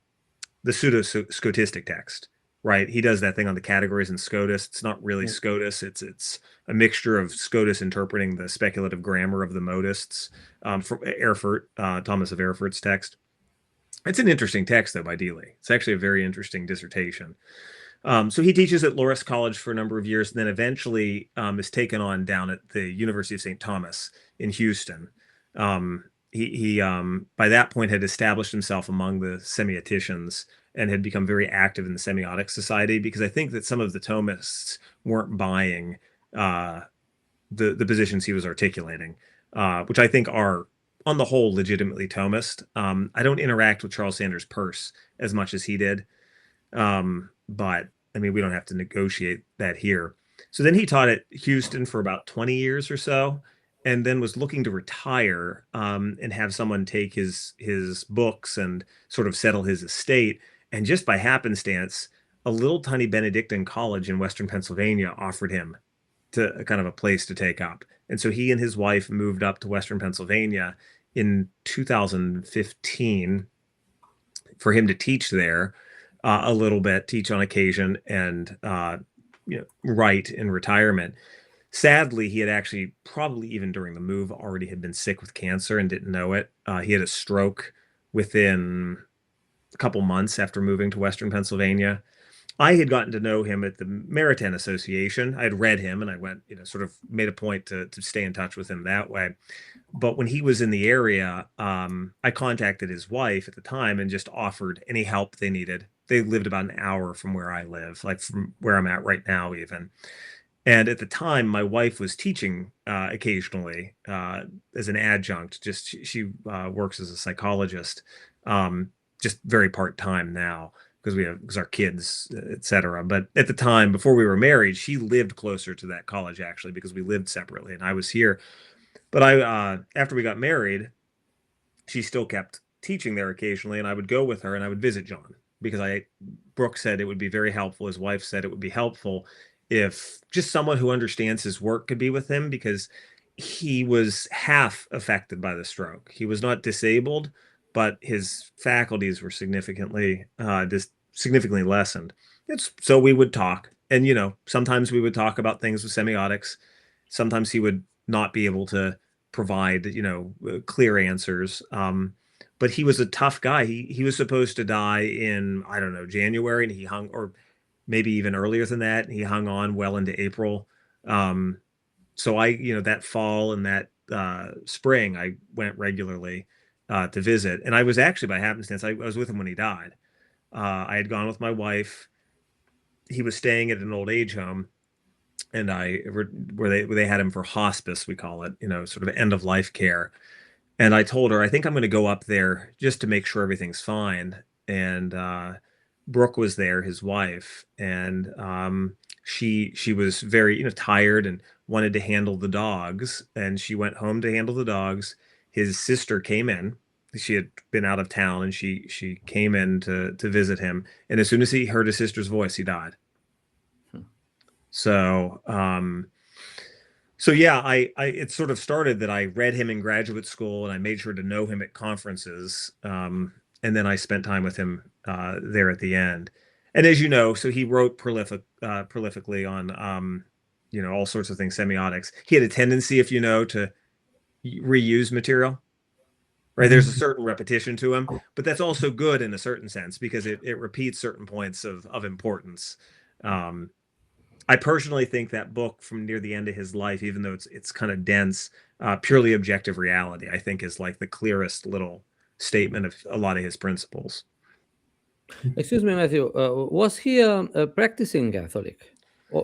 pseudo-scotistic text, right? He does that thing on the categories in Scotus. It's not really Scotus. It's a mixture of Scotus interpreting the speculative grammar of the modists, from Erfurt, Thomas of Erfurt's text. It's an interesting text, though, by Dealey. It's actually a very interesting dissertation. So he teaches at Loras College for a number of years, and then eventually is taken on down at the University of St. Thomas in Houston. He by that point had established himself among the semioticians and had become very active in the Semiotic Society, because I think that some of the Thomists weren't buying the positions he was articulating, which I think are, on the whole, legitimately Thomist. I don't interact with Charles Sanders Peirce as much as he did, but we don't have to negotiate that here. So then he taught at Houston for about 20 years or so, and then was looking to retire, and have someone take his books and sort of settle his estate. And just by happenstance, a little tiny Benedictine college in Western Pennsylvania offered him to a kind of a place to take up. And so he and his wife moved up to Western Pennsylvania in 2015 for him to teach there a little bit, teach on occasion, and write in retirement. Sadly, he had actually, probably even during the move, already had been sick with cancer and didn't know it. He had a stroke within a couple months after moving to Western Pennsylvania. I had gotten to know him at the Maritain Association. I had read him, and I went, sort of made a point to stay in touch with him that way. But when he was in the area, I contacted his wife at the time and just offered any help they needed. They lived about an hour from where I live, like from where I'm at right now, even. And at the time, my wife was teaching occasionally as an adjunct. Just she works as a psychologist, just very part-time now, because our kids, etc. But at the time, before we were married, she lived closer to that college, actually, because we lived separately and I was here. But after we got married, she still kept teaching there occasionally, and I would go with her and I would visit John, because Brooke said it would be very helpful. His wife said it would be helpful if just someone who understands his work could be with him, because he was half affected by the stroke. He was not disabled, but his faculties were significantly lessened. So we would talk, and sometimes we would talk about things with semiotics. Sometimes he would not be able to provide clear answers. But he was a tough guy. He was supposed to die in, I don't know, January, and he hung, or maybe even earlier than that, and he hung on well into April. So that fall and that spring, I went regularly to visit. And I was actually, by happenstance, I was with him when he died. I had gone with my wife. He was staying at an old age home, and where they had him for hospice, we call it, sort of end of life care. And I told her, I think I'm going to go up there just to make sure everything's fine. And Brooke was there, his wife, and she was very tired and wanted to handle the dogs. And she went home to handle the dogs. His sister came in. She had been out of town, and she came in to visit him. And as soon as he heard his sister's voice, he died. So so yeah, it sort of started that I read him in graduate school, and I made sure to know him at conferences, and then I spent time with him there at the end. And as you know, so he wrote prolifically on all sorts of things, semiotics. He had a tendency, if you know, to reuse material. Right, there's a certain repetition to him, but that's also good in a certain sense because it repeats certain points of importance. I personally think that book from near the end of his life, even though it's kind of dense, purely objective reality, I think is like the clearest little statement of a lot of his principles. Excuse me, Matthew. Was he a practicing Catholic?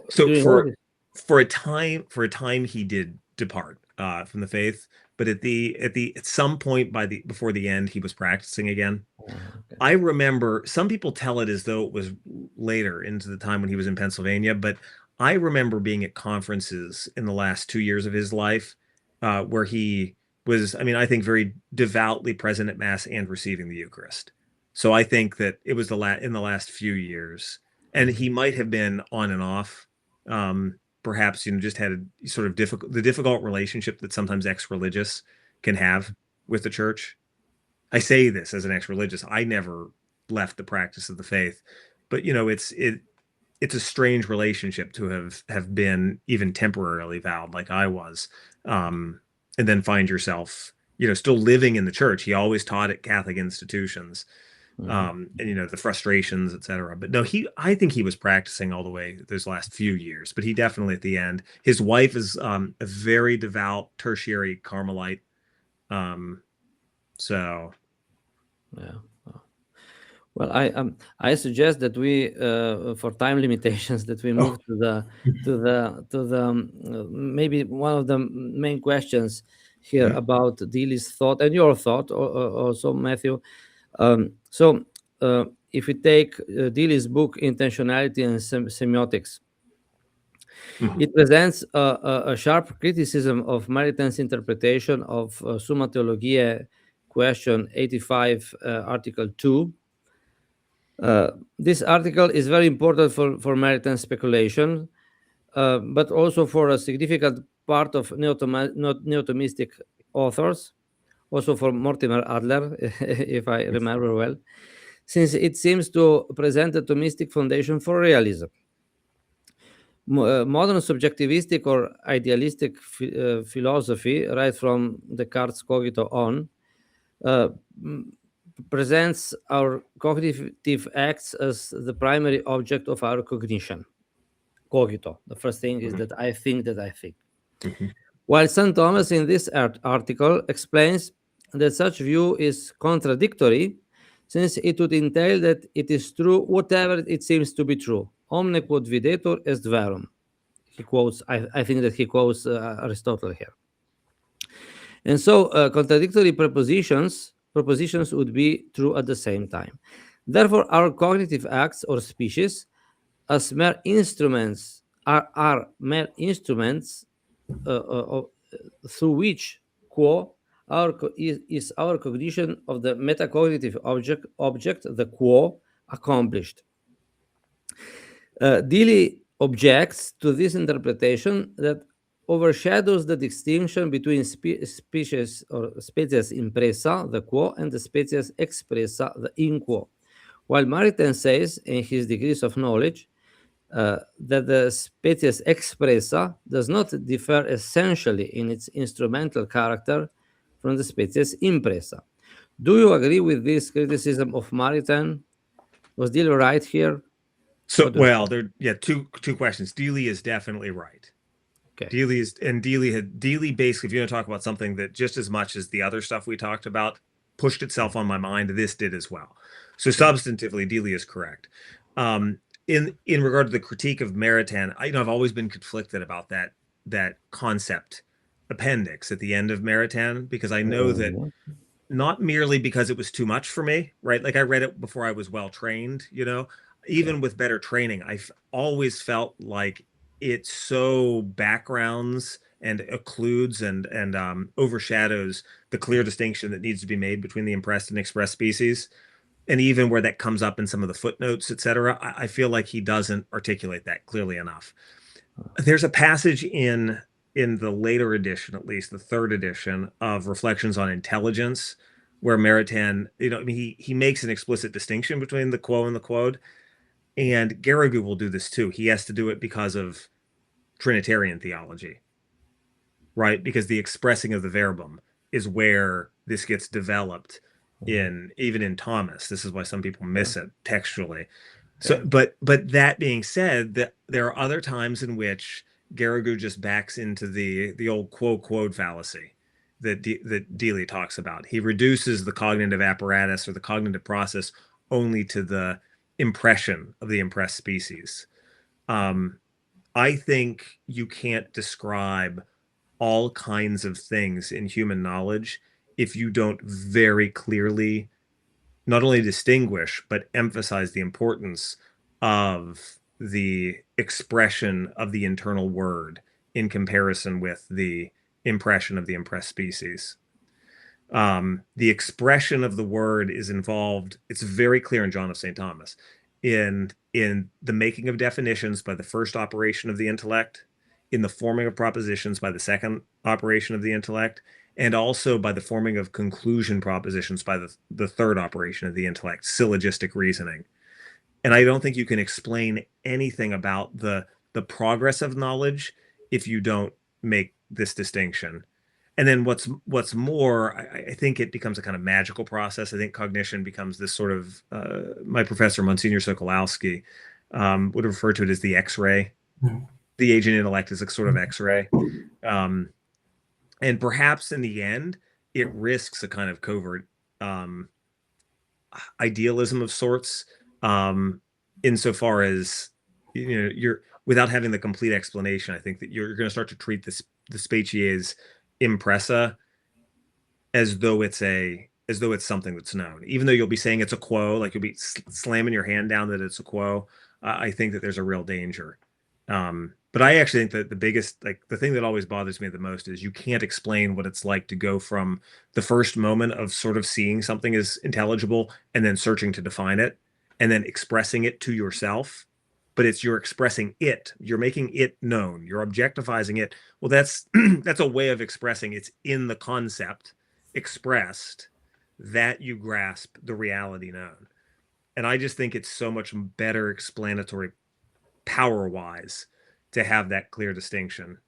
So during all this? for a time he did depart from the faith, but at some point before the end he was practicing again. Oh, okay. I remember some people tell it as though it was later into the time when he was in Pennsylvania, but I remember being at conferences in the last 2 years of his life where he was, I think, very devoutly present at Mass and receiving the Eucharist. So I think that it was in the last few years, and he might have been on and off. Perhaps just had a sort of difficult relationship that sometimes ex-religious can have with the church. I say this as an ex-religious. I never left the practice of the faith, but it's a strange relationship to have been even temporarily vowed like I was, and then find yourself still living in the church. He always taught at Catholic institutions, and the frustrations, etc. But no, I think he was practicing all the way those last few years, but he definitely at the end. His wife is a very devout tertiary Carmelite, so. Yeah. Well, I suggest that we, for time limitations, that we move to the maybe one of the main questions here about Deely's thought and your thought, also Matthew. So if we take Deely's book Intentionality and Semiotics, it presents a sharp criticism of Maritain's interpretation of Summa Theologiae, question 85, article 2. This article is very important for Maritain's speculation, but also for a significant part of neo-Thomistic authors, also for Mortimer Adler, if I remember well, since it seems to present a Thomistic foundation for realism. Modern subjectivistic or idealistic philosophy, right from Descartes' Cogito on, presents our cognitive acts as the primary object of our cognition. Cogito. The first thing is that I think that I think. While St. Thomas in this article explains that such view is contradictory, since it would entail that it is true whatever it seems to be true. Omne quod videtur est verum. He quotes, I think that he quotes Aristotle here. And so contradictory propositions would be true at the same time. Therefore, our cognitive acts or species as mere instruments are mere instruments through which is our cognition of the metacognitive object the quo accomplished. Deely objects to this interpretation that overshadows the distinction between species or species impressa, the quo, and the species expressa, the in quo. While Maritain says in his Degrees of Knowledge that the species expressa does not differ essentially in its instrumental character from the species impressa. Do you agree with this criticism of Maritain? Was Deely right here? So, well, two questions. Deely is definitely right. Okay. Deely basically, if you want to talk about something that just as much as the other stuff we talked about pushed itself on my mind, this did as well. So substantively, Deely is correct. in regard to the critique of Maritain, I've always been conflicted about that concept appendix at the end of Maritain, because I know that not merely because it was too much for me, right? Like I read it before I was well trained, even with better training, I've always felt like it so backgrounds and occludes and overshadows the clear distinction that needs to be made between the impressed and expressed species. And even where that comes up in some of the footnotes, etc., I feel like he doesn't articulate that clearly enough. There's a passage in the later edition, at least the third edition of Reflections on Intelligence, where Maritain, he makes an explicit distinction between the quo and the quod. And Garrigou will do this too. He has to do it because of Trinitarian theology, right? Because the expressing of the verbum is where this gets developed even in Thomas. This is why some people miss it textually. So, but that being said, that there are other times in which Garrigou just backs into the old quo-quod fallacy that Dealey talks about. He reduces the cognitive apparatus or the cognitive process only to the impression of the impressed species. I think you can't describe all kinds of things in human knowledge if you don't very clearly not only distinguish, but emphasize the importance of the expression of the internal word in comparison with the impression of the impressed species. The expression of the word is involved, it's very clear in John of St. Thomas, in the making of definitions by the first operation of the intellect, in the forming of propositions by the second operation of the intellect, and also by the forming of conclusion propositions by the third operation of the intellect, syllogistic reasoning. And I don't think you can explain anything about the progress of knowledge if you don't make this distinction. And then what's more, I think it becomes a kind of magical process. I think cognition becomes this sort of, my professor, Monsignor Sokolowski, would refer to it as the X-ray. The agent intellect is a sort of X-ray. And perhaps in the end, it risks a kind of covert idealism of sorts, insofar as you're without having the complete explanation. I think that you're going to start to treat the Spatier's impressa as though it's something that's known, even though you'll be saying it's a quo, like you'll be slamming your hand down that it's a quo. I think that there's a real danger. But I actually think that the biggest, like the thing that always bothers me the most is you can't explain what it's like to go from the first moment of sort of seeing something as intelligible and then searching to define it and then expressing it to yourself. But you're expressing it, you're making it known, you're objectifying it. Well, that's a way of expressing it's in the concept expressed that you grasp the reality known. And I just think it's so much better explanatory power-wise to have that clear distinction.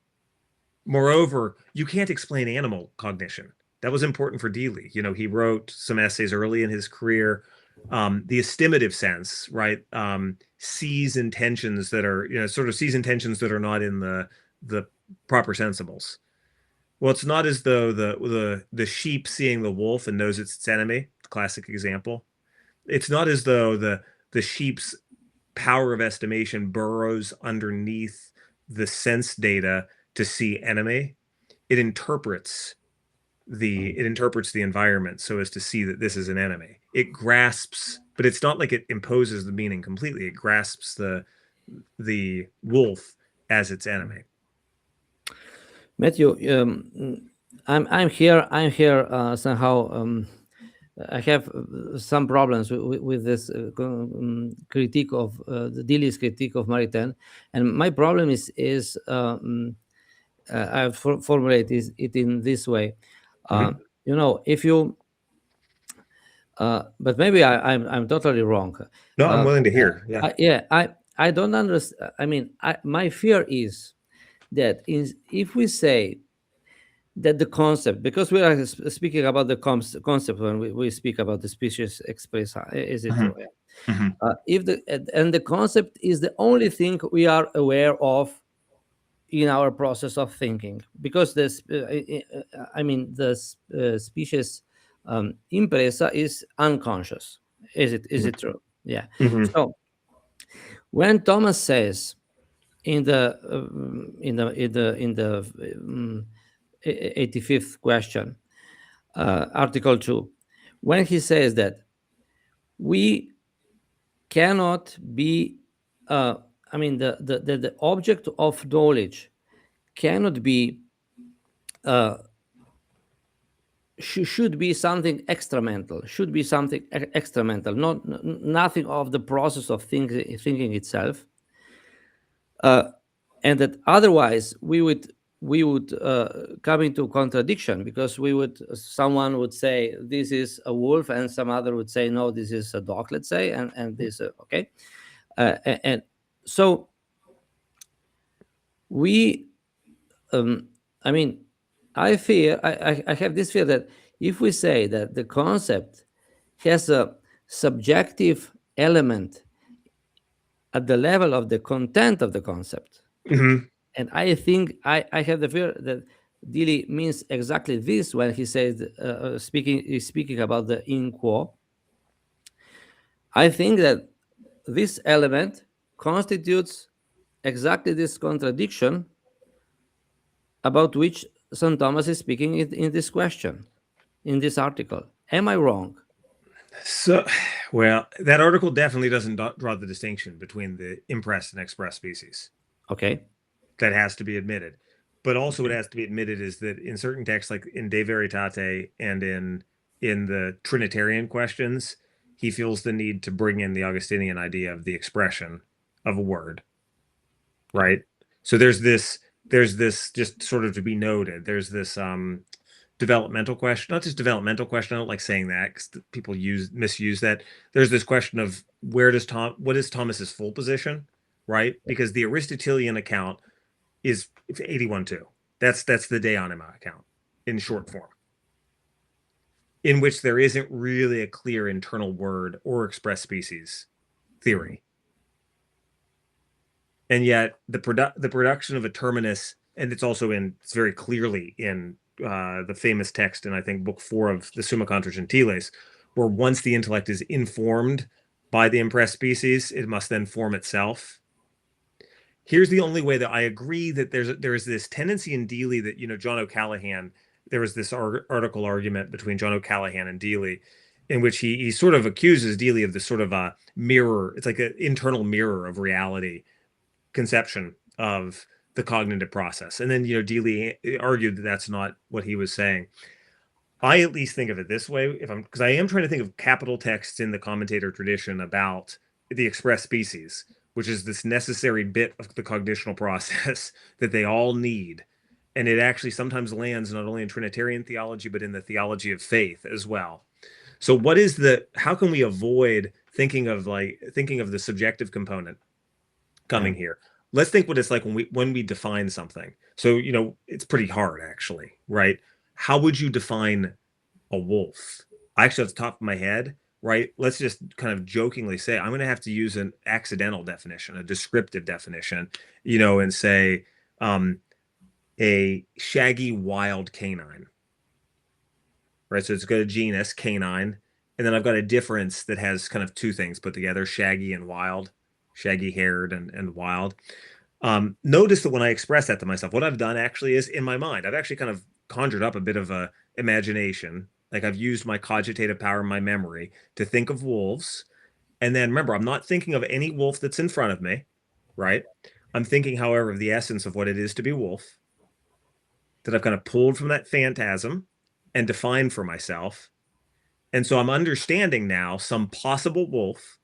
Moreover, you can't explain animal cognition. That was important for Dealey. He wrote some essays early in his career. The estimative sense, right, sees intentions that are, sort of sees intentions that are not in the proper sensibles. Well, it's not as though the sheep seeing the wolf and knows it's its enemy. Classic example. It's not as though the sheep's power of estimation burrows underneath the sense data to see enemy. It interprets the environment so as to see that this is an enemy. It grasps, but it's not like it imposes the meaning completely. It grasps the wolf as its enemy. Matthew, I'm here somehow. I have some problems with this critique of the Dealey's critique of Maritain, and my problem is I formulate it in this way. If you, but maybe I'm totally wrong. No, I'm willing to hear. I don't understand. I mean, my fear is that if we say that the concept, because we are speaking about the concept when we speak about the species express, is it true? If the concept is the only thing we are aware of in our process of thinking, because the species impressa is unconscious. Is it true? Yeah. So When Thomas says in the 85th question, Article 2, when he says that we cannot be, the object of knowledge cannot be, should be something extramental, nothing of the process of thinking itself, and that otherwise we would come into contradiction, because someone would say this is a wolf, and some other would say no, this is a dog, let's say, and this okay, and so we, I fear, I have this fear that if we say that the concept has a subjective element at the level of the content of the concept, and I think I have the fear that Dilly means exactly this when he says, speaking about the in quo. I think that this element constitutes exactly this contradiction about which St. Thomas is speaking in this question, in this article. Am I wrong? So, well, that article definitely doesn't draw the distinction between the impressed and expressed species. Okay. That has to be admitted. But also what has to be admitted is that in certain texts, like in De Veritate and in the Trinitarian questions, he feels the need to bring in the Augustinian idea of the expression of a word, right? So there's this just sort of to be noted. There's this developmental question, not just developmental question. I don't like saying that because people misuse that. There's this question of what is Thomas's full position, right? Because the Aristotelian account is 81.2. That's the De Anima account in short form, in which there isn't really a clear internal word or express species theory. And yet the production of a terminus, and it's very clearly in the famous text in, I think, book 4 of the Summa Contra Gentiles, where once the intellect is informed by the impressed species, it must then form itself. Here's the only way that I agree that there's this tendency in Dealey that, John O'Callaghan, there was this article argument between John O'Callaghan and Dealey, in which he sort of accuses Dealey of this sort of a mirror. It's like an internal mirror of reality conception of the cognitive process. And then, Dealey argued that that's not what he was saying. I at least think of it this way, because I am trying to think of capital texts in the commentator tradition about the express species, which is this necessary bit of the cognitional process that they all need. And it actually sometimes lands not only in Trinitarian theology, but in the theology of faith as well. So how can we avoid thinking of the subjective component coming here? Let's think what it's like when we define something. So, it's pretty hard actually, right? How would you define a wolf? Actually, off the top of my head, right? Let's just kind of jokingly say, I'm going to have to use an accidental definition, a descriptive definition, and say a shaggy wild canine, right? So it's got a genus, canine, and then I've got a difference that has kind of two things put together, shaggy and wild, shaggy haired and wild. Notice that when I express that to myself, what I've done actually is in my mind, I've actually kind of conjured up a bit of a imagination. Like I've used my cogitative power in my memory to think of wolves. And then remember, I'm not thinking of any wolf that's in front of me, right? I'm thinking, however, of the essence of what it is to be wolf that I've kind of pulled from that phantasm and defined for myself. And so I'm understanding now some possible wolf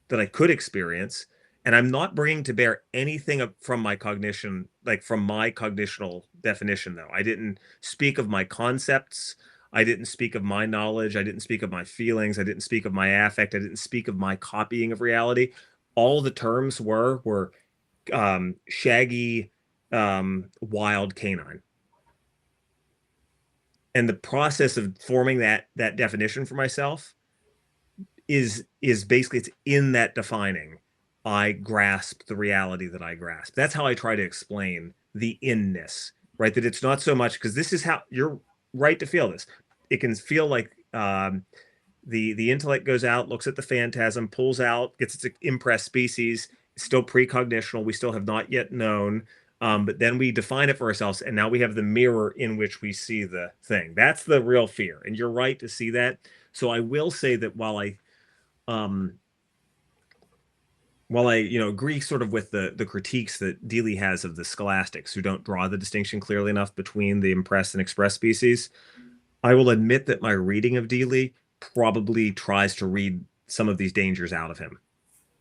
that I could experience. And I'm not bringing to bear anything from my cognition, like from my cognitional definition, though. I didn't speak of my concepts. I didn't speak of my knowledge. I didn't speak of my feelings. I didn't speak of my affect. I didn't speak of my copying of reality. All the terms were shaggy, wild canine. And the process of forming that definition for myself is basically, it's in that defining. I grasp the reality that I grasp. That's how I try to explain the inness, right? That it's not so much, because this is how you're right to feel this. It can feel like the intellect goes out, looks at the phantasm, pulls out, gets its impressed species, still precognitional. We still have not yet known. But then we define it for ourselves, and now we have the mirror in which we see the thing. That's the real fear, and you're right to see that. So I will say that while I agree sort of with the critiques that Dealey has of the scholastics who don't draw the distinction clearly enough between the impressed and expressed species, I will admit that my reading of Dealey probably tries to read some of these dangers out of him.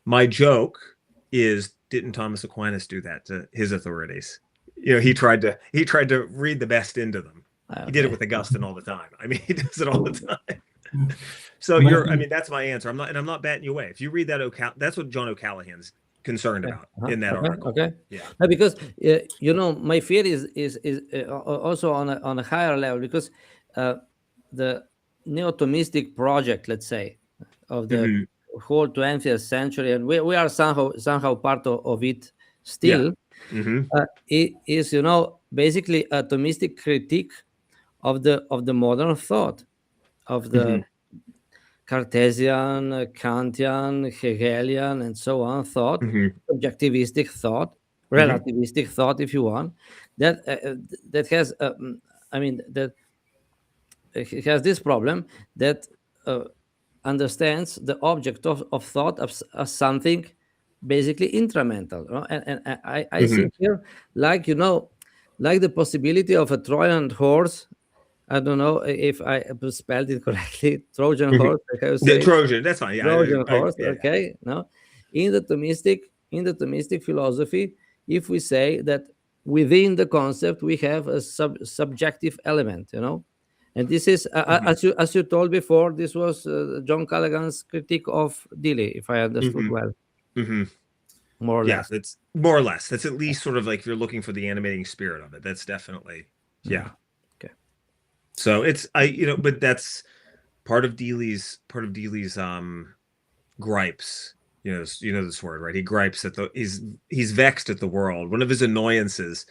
My joke is, didn't Thomas Aquinas do that to his authorities? He tried to read the best into them. Okay. He did it with Augustine all the time. I mean, he does it all the time. So that's my answer. I'm not batting you away. If you read that, that's what John O'Callaghan's concerned about in that article. Okay. Yeah. Because my fear is also on a higher level, because the neo-Thomistic project, let's say, of the whole 20th century, and we are somehow part of it still. Yeah. It is basically a Thomistic critique of the modern thought, of the Cartesian, Kantian, Hegelian, and so on thought, objectivistic thought, relativistic thought, if you want, that has that it has this problem that understands the object of thought as something basically intramental. And I see here, like the possibility of a Trojan horse. I don't know if I spelled it correctly. Trojan horse. The Trojan, that's fine. Yeah, Trojan horse. Yeah. Okay. No, in the Thomistic philosophy, if we say that within the concept we have a subjective element, and this is as you told before, this was John Callaghan's critique of Dealey, if I understood well. More or less. Yeah, it's more or less. That's at least sort of like if you're looking for the animating spirit of it. That's definitely Okay. So it's but that's part of Dealey's gripes. This word, right? He gripes at he's vexed at the world. One of his annoyances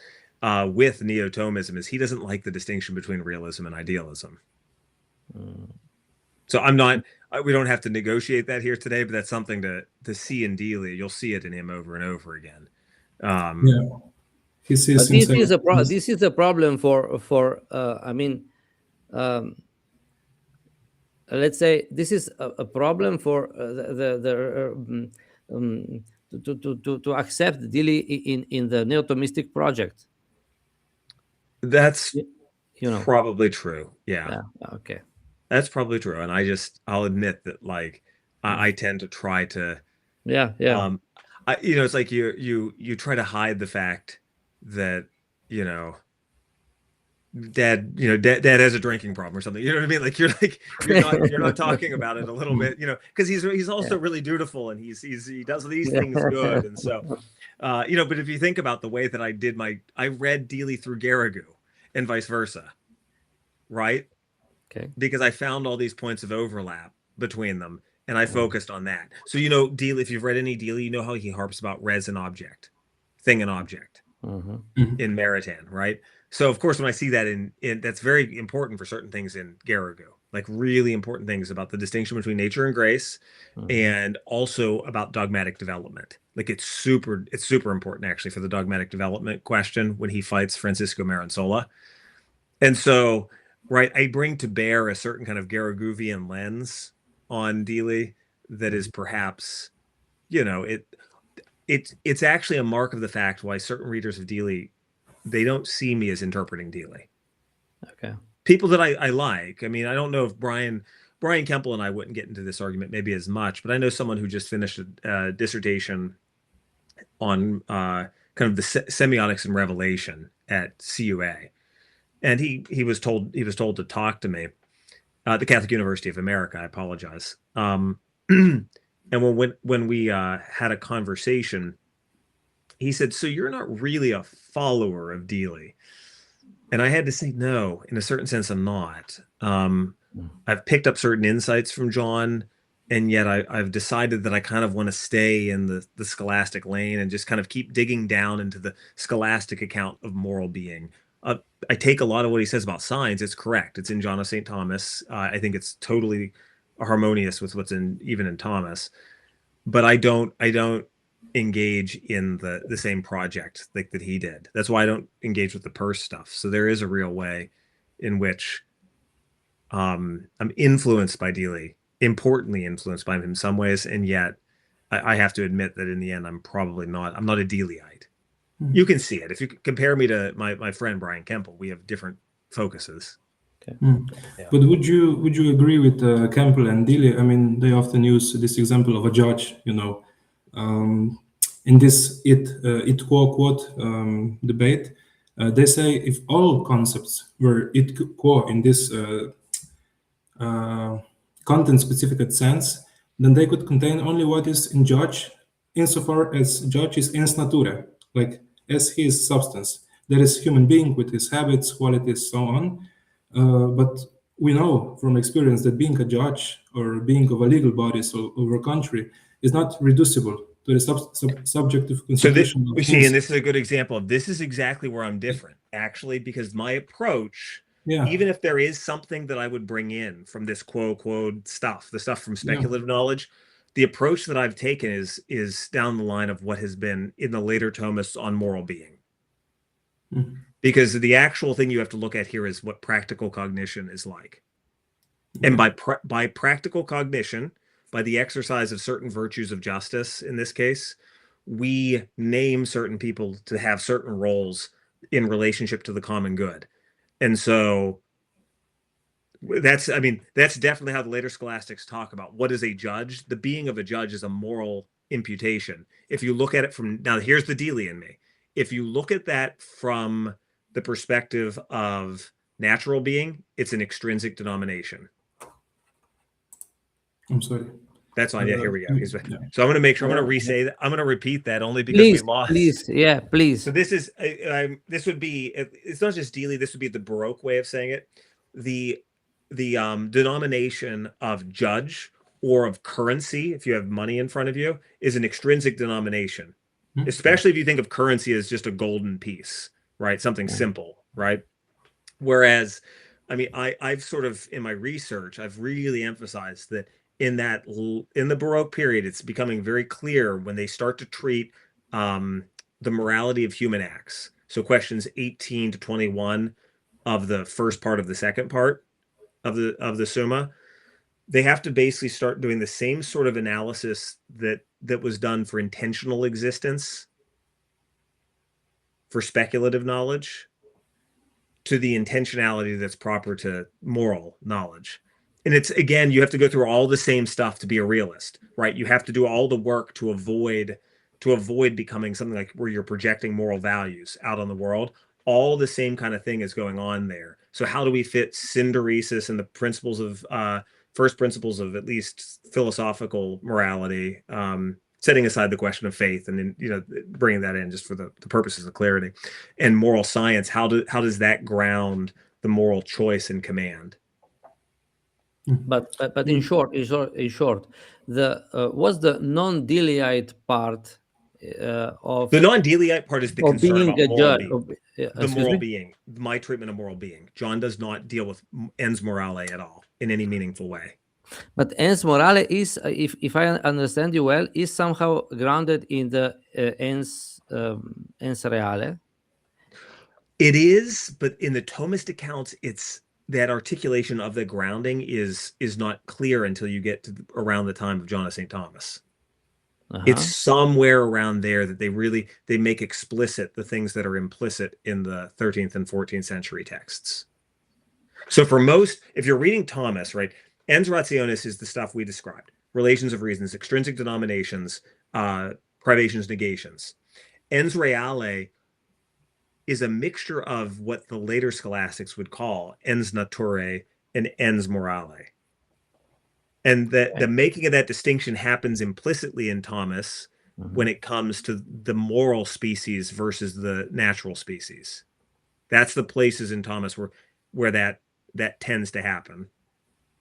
with Neo-Thomism is he doesn't like the distinction between realism and idealism. So we don't have to negotiate that here today, but that's something to see in Dealey. You'll see it in him over and over again. He sees this is a problem for let's say this is a problem for to accept Dealey in the neo-Thomistic project. That's probably true. Yeah. Okay. That's probably true. And I'll admit that I tend to try to it's like you try to hide the fact that dad has a drinking problem or something. You know what I mean? Like you're not talking about it a little bit, because he's also really dutiful, and he does these things good. And so but if you think about the way that I read Dealey through Garrigou and vice versa, right? Okay. Because I found all these points of overlap between them, and I focused on that. So Dealey, if you've read any Dealey, you know how he harps about res and object, thing and object in Maritain, right? So of course, when I see that in that's very important for certain things in Garrigou, like really important things about the distinction between nature and grace, and also about dogmatic development. Like it's super important actually for the dogmatic development question when he fights Francisco Maransola. And so, right, I bring to bear a certain kind of Garrigouvian lens on Dealey that is perhaps, it's actually a mark of the fact why certain readers of Dealey, they don't see me as interpreting Dealey. Okay. People that I like. I mean, I don't know if Brian Kemple and I wouldn't get into this argument maybe as much, but I know someone who just finished a dissertation on kind of the semiotics and revelation at CUA, and he was told to talk to me, the Catholic University of America. I apologize. And when we had a conversation, he said, "So you're not really a follower of Dealey?" And I had to say, no, in a certain sense, I'm not. I've picked up certain insights from John, and yet I've decided that I kind of want to stay in the scholastic lane and just kind of keep digging down into the scholastic account of moral being. I take a lot of what he says about signs. It's correct. It's in John of St. Thomas. I think it's totally harmonious with what's even in Thomas. But I don't engage in the same project like that he did. That's why I don't engage with the purse stuff. So there is a real way in which I'm influenced by Dealey, importantly influenced by him in some ways, and yet I have to admit that in the end I'm not a Dealeyite. You can see it. If you compare me to my friend Brian Kemple, we have different focuses. Okay. Yeah. But would you agree with Campbell and Dealey? I mean, they often use this example of a judge, in this it quo debate. They say if all concepts were it quo in this content specific sense, then they could contain only what is in judge, insofar as judge is ens natura, like as his substance. That is human being with his habits, qualities, so on. But we know from experience that being a judge or being of a legal body, so over a country, is not reducible to the subjective constitution. So and this is a good example of this is exactly where I'm different, actually, because my approach, even if there is something that I would bring in from this quo stuff, the stuff from speculative knowledge, the approach that I've taken is down the line of what has been in the later Thomists on moral being. Because the actual thing you have to look at here is what practical cognition is like. And by practical cognition, by the exercise of certain virtues of justice, in this case, we name certain people to have certain roles in relationship to the common good. And so that's definitely how the later scholastics talk about what is a judge. The being of a judge is a moral imputation. If you look at it from, now here's the Dealey in me. If you look at that from the perspective of natural being, it's an extrinsic denomination. I'm sorry. That's fine. Yeah, here we go. So I'm going to make sure, I'm going to repeat that only because we lost. Please. So this is, this would be, it's not just Dealey, this would be the Baroque way of saying it. The denomination of judge or of currency, if you have money in front of you, is an extrinsic denomination, especially if you think of currency as just a golden piece, right? Something simple, right? Whereas, I've sort of, in my research, I've really emphasized that in the Baroque period, it's becoming very clear when they start to treat the morality of human acts. So questions 18 to 21 of the first part of the second part of the Summa, they have to basically start doing the same sort of analysis that was done for intentional existence, for speculative knowledge, to the intentionality that's proper to moral knowledge. And it's, again, you have to go through all the same stuff to be a realist, right? You have to do all the work to avoid becoming something like where you're projecting moral values out on the world. All the same kind of thing is going on there. So how do we fit synderesis and the principles of first principles of at least philosophical morality, setting aside the question of faith and then, bringing that in just for the purposes of clarity, and moral science? How does that ground the moral choice and command? But in short, the what's the non-Dealeyite part of the non-Dealeyite part is the concern about moral being. The moral being, my treatment of moral being. John does not deal with ens morale at all in any meaningful way. But ens morale is, if I understand you well, is somehow grounded in the ens reale. It is, but in the Thomist accounts, it's that articulation of the grounding is not clear until you get to around the time of John of St. Thomas. It's somewhere around there that they make explicit the things that are implicit in the 13th and 14th century texts. So for most, if you're reading Thomas, right, ens rationis is the stuff we described: relations of reasons, extrinsic denominations, privations, negations. Ens reale is a mixture of what the later scholastics would call ens naturae and ens morale. And the making of that distinction happens implicitly in Thomas when it comes to the moral species versus the natural species. That's the places in Thomas where that tends to happen.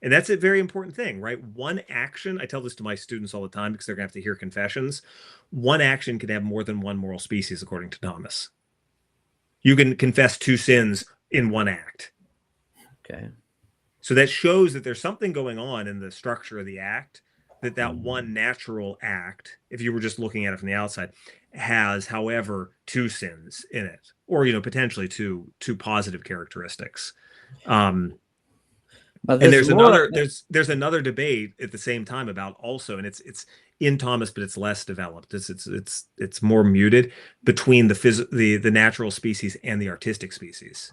And that's a very important thing, right? One action, I tell this to my students all the time because they're going to have to hear confessions. One action can have more than one moral species, according to Thomas. You can confess two sins in one act. Okay. So that shows that there's something going on in the structure of the act that one natural act, if you were just looking at it from the outside, has, however, two sins in it, or potentially two positive characteristics. But And there's more. there's another debate at the same time about also, and it's in Thomas, but it's less developed. It's more muted between the natural species and the artistic species.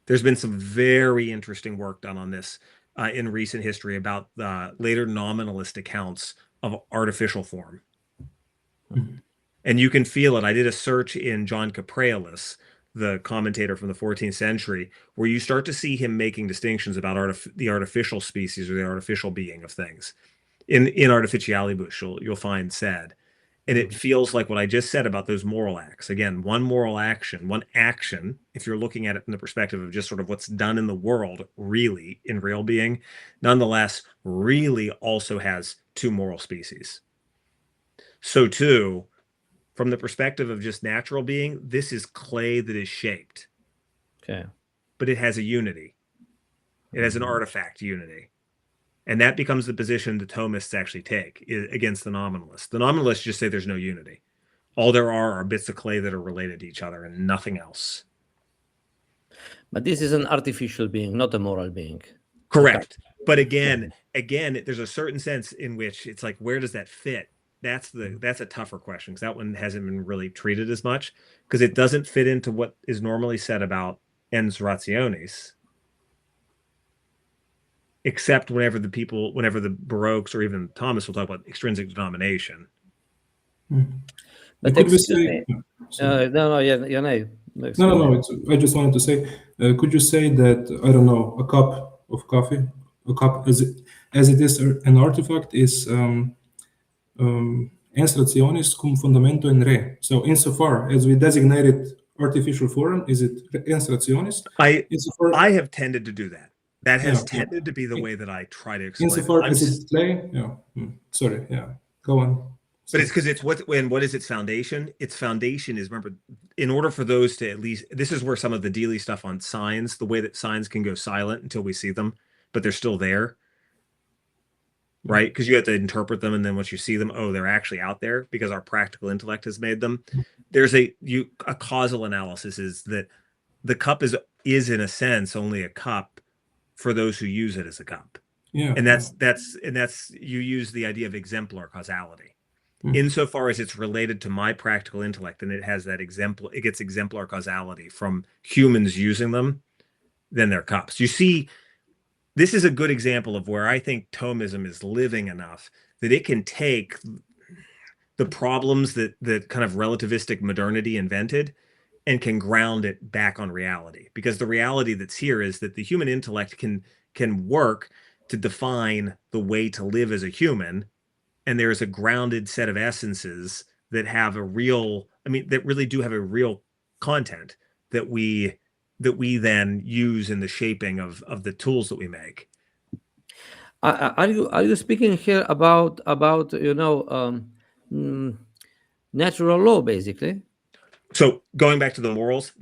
There's been some very interesting work done on this in recent history about later nominalist accounts of artificial form. And you can feel it. I did a search in John Capreolus, the commentator from the 14th century, where you start to see him making distinctions about the artificial species or the artificial being of things. In Artificialibus, you'll find said. And it feels like what I just said about those moral acts. Again, one action, if you're looking at it from the perspective of just sort of what's done in the world, really, in real being, nonetheless, really also has two moral species. So too, from the perspective of just natural being, this is clay that is shaped. Okay. But it has a unity. It has an artifact unity. And that becomes the position the Thomists actually take against the nominalists. The nominalists just say there's no unity. All there are bits of clay that are related to each other and nothing else. But this is an artificial being, not a moral being. Correct. But again, there's a certain sense in which it's like, where does that fit? That's a tougher question, because that one hasn't been really treated as much, because it doesn't fit into what is normally said about ens rationis, except whenever the Baroques or even Thomas will talk about extrinsic denomination. But could we excuse say? me. No, I just wanted to say, could you say that, I don't know, a cup of coffee, as it is an artifact, is ens rationis cum fundamento in re. So insofar as we designated artificial form, is it ens rationis? I have tended to do that. That has tended to be the way that I try to explain insofar it. as it's clay, sorry, go on. But it's because it's what is its foundation? Its foundation is, remember, in order for those to at least, this is where some of the Dealey stuff on signs, the way that signs can go silent until we see them, but they're still there. Right? Because you have to interpret them, and then once you see them, they're actually out there because our practical intellect has made them. There's a causal analysis is that the cup is in a sense only a cup for those who use it as a cup. Yeah. And that's you use the idea of exemplar causality. Insofar as it's related to my practical intellect and it has that it gets exemplar causality from humans using them, then they're cups. You see, this is a good example of where I think Thomism is living enough that it can take the problems that kind of relativistic modernity invented and can ground it back on reality. Because the reality that's here is that the human intellect can work to define the way to live as a human, and there's a grounded set of essences that have that really do have a real content that we then use in the shaping of the tools that we make. Are you speaking here about natural law, basically? So going back to the morals,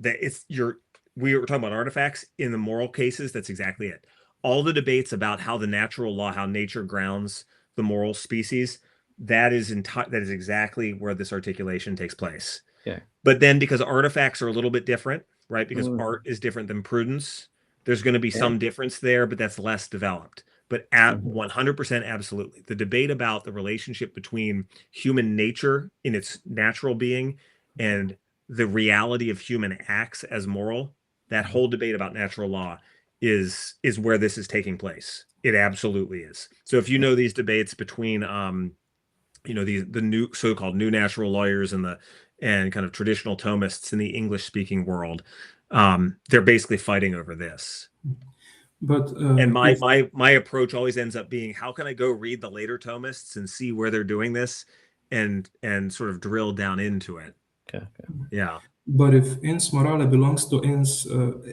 we were talking about artifacts. In the moral cases, that's exactly it. All the debates about how the natural law, how nature grounds the moral species, that is exactly where this articulation takes place. Yeah. But then because artifacts are a little bit different, right? Because art is different than prudence, there's going to be some difference there, but that's less developed. But at 100% absolutely. The debate about the relationship between human nature in its natural being and the reality of human acts as moral, that whole debate about natural law is where this is taking place. It absolutely is. So if you know these debates between the new so-called new natural lawyers and kind of traditional Thomists in the English-speaking world, they're basically fighting over this. But and my approach always ends up being, how can I go read the later Thomists and see where they're doing this and sort of drill down into it. Okay. Yeah. But if ens morale belongs to ens,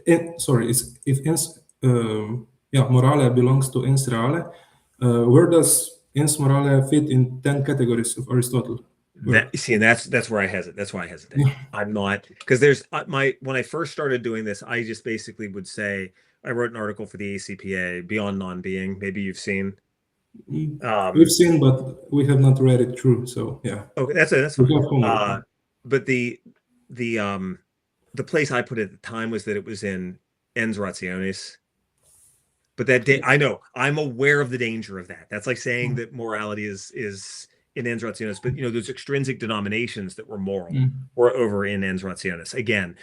if ens morale belongs to ens reale, where does ens morale fit in 10 categories of Aristotle? And that's where I hesitate. That's why I hesitate. Yeah. I'm not, because there's when I first started doing this, I just basically would say, I wrote an article for the ACPA, Beyond Non-Being. Maybe you've seen. We've seen, but we have not read it through. So yeah. Okay, that's We fine. have homework. But the place I put it at the time was that it was in Ens Rationis. But that day, I know I'm aware of the danger of that. That's like saying that morality is in Ens Rationis, but those extrinsic denominations that were moral were over in Ens Rationis. Again,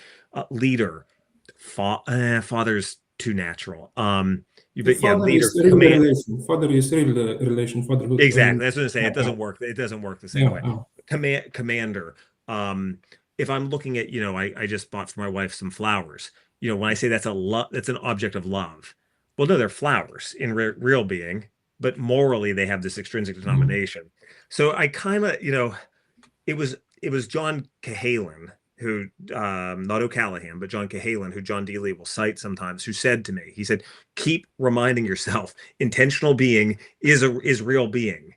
leader, father's too natural. Leader, command. Father is really the relation, fatherhood. Exactly. That's what I'm saying. It doesn't work. It doesn't work the same way. Commander. If I'm looking at, I just bought for my wife some flowers. When I say that's an object of love. Well, no, they're flowers in real being, but morally they have this extrinsic denomination. So I kind of, it was John Cahalan who, not O'Callaghan, but John Cahalan, who John Dealey will cite sometimes, who said to me, he said, keep reminding yourself, intentional being is real being.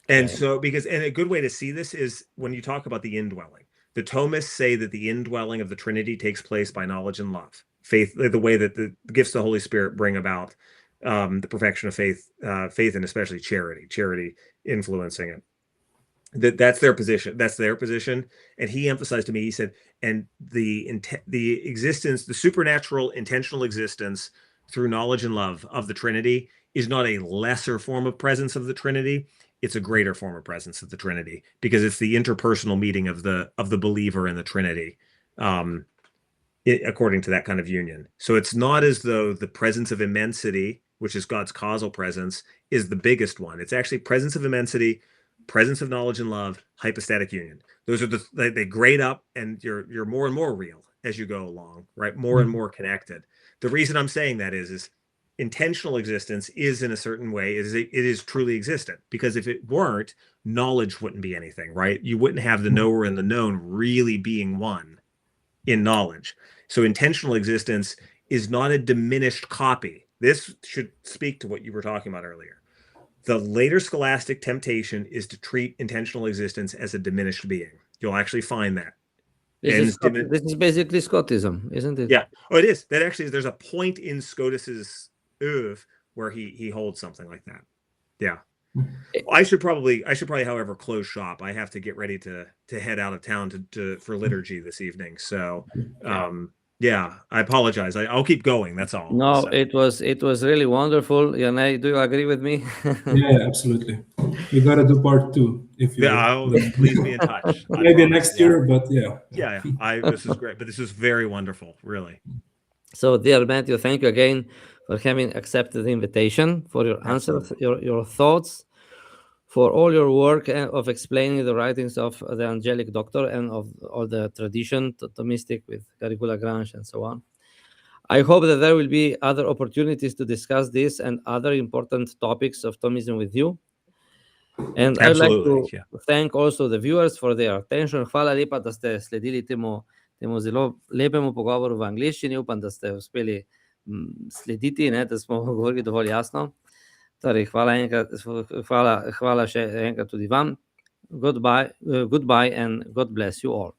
And so, and a good way to see this is when you talk about the indwelling. The Thomists say that the indwelling of the Trinity takes place by knowledge and love. Faith, the way that the gifts of the Holy Spirit bring about the perfection of faith, and especially charity influencing it. That's their position. And he emphasized to me, he said, and the existence, the supernatural intentional existence through knowledge and love of the Trinity is not a lesser form of presence of the Trinity. It's a greater form of presence of the Trinity, because it's the interpersonal meeting of the believer in the Trinity, according to that kind of union. So it's not as though the presence of immensity, which is God's causal presence, is the biggest one. It's actually presence of immensity, presence of knowledge and love, hypostatic union. Those are they grade up, and you're more and more real as you go along, right? More and more connected. The reason I'm saying that is intentional existence is, in a certain way, it is truly existent, because if it weren't, knowledge wouldn't be anything, right? You wouldn't have the knower and the known really being one in knowledge. So intentional existence is not a diminished copy. This should speak to what you were talking about earlier. The later scholastic temptation is to treat intentional existence as a diminished being. You'll actually find that. This is basically Scotism, isn't it? Yeah. Oh, it is. That actually is. There's a point in Scotus's oeuvre where he holds something like that. Yeah. I should probably, however, close shop. I have to get ready to head out of town for liturgy this evening. So, yeah, I apologize. I'll keep going. That's all. No, so. it was really wonderful. Yanai, do you agree with me? Yeah, absolutely. We got to do part 2 if you. Please be in touch. Maybe next year, but yeah. Yeah. This is great, but this is very wonderful, really. So, dear Matthew, thank you again for having accepted the invitation, for your answers, your thoughts, for all your work of explaining the writings of the angelic doctor and of all the tradition, Thomistic with Caricula-Grange and so on. I hope that there will be other opportunities to discuss this and other important topics of Thomism with you. And I'd like to thank also the viewers for their attention. Hvala lepa, da ste sledili temu zelo lepemu pogovoru v angleščini. Upam, da ste uspeli slediti, da smo govorili dovolj jasno. Torej, hvala še enkrat tudi vam. Goodbye and God bless you all.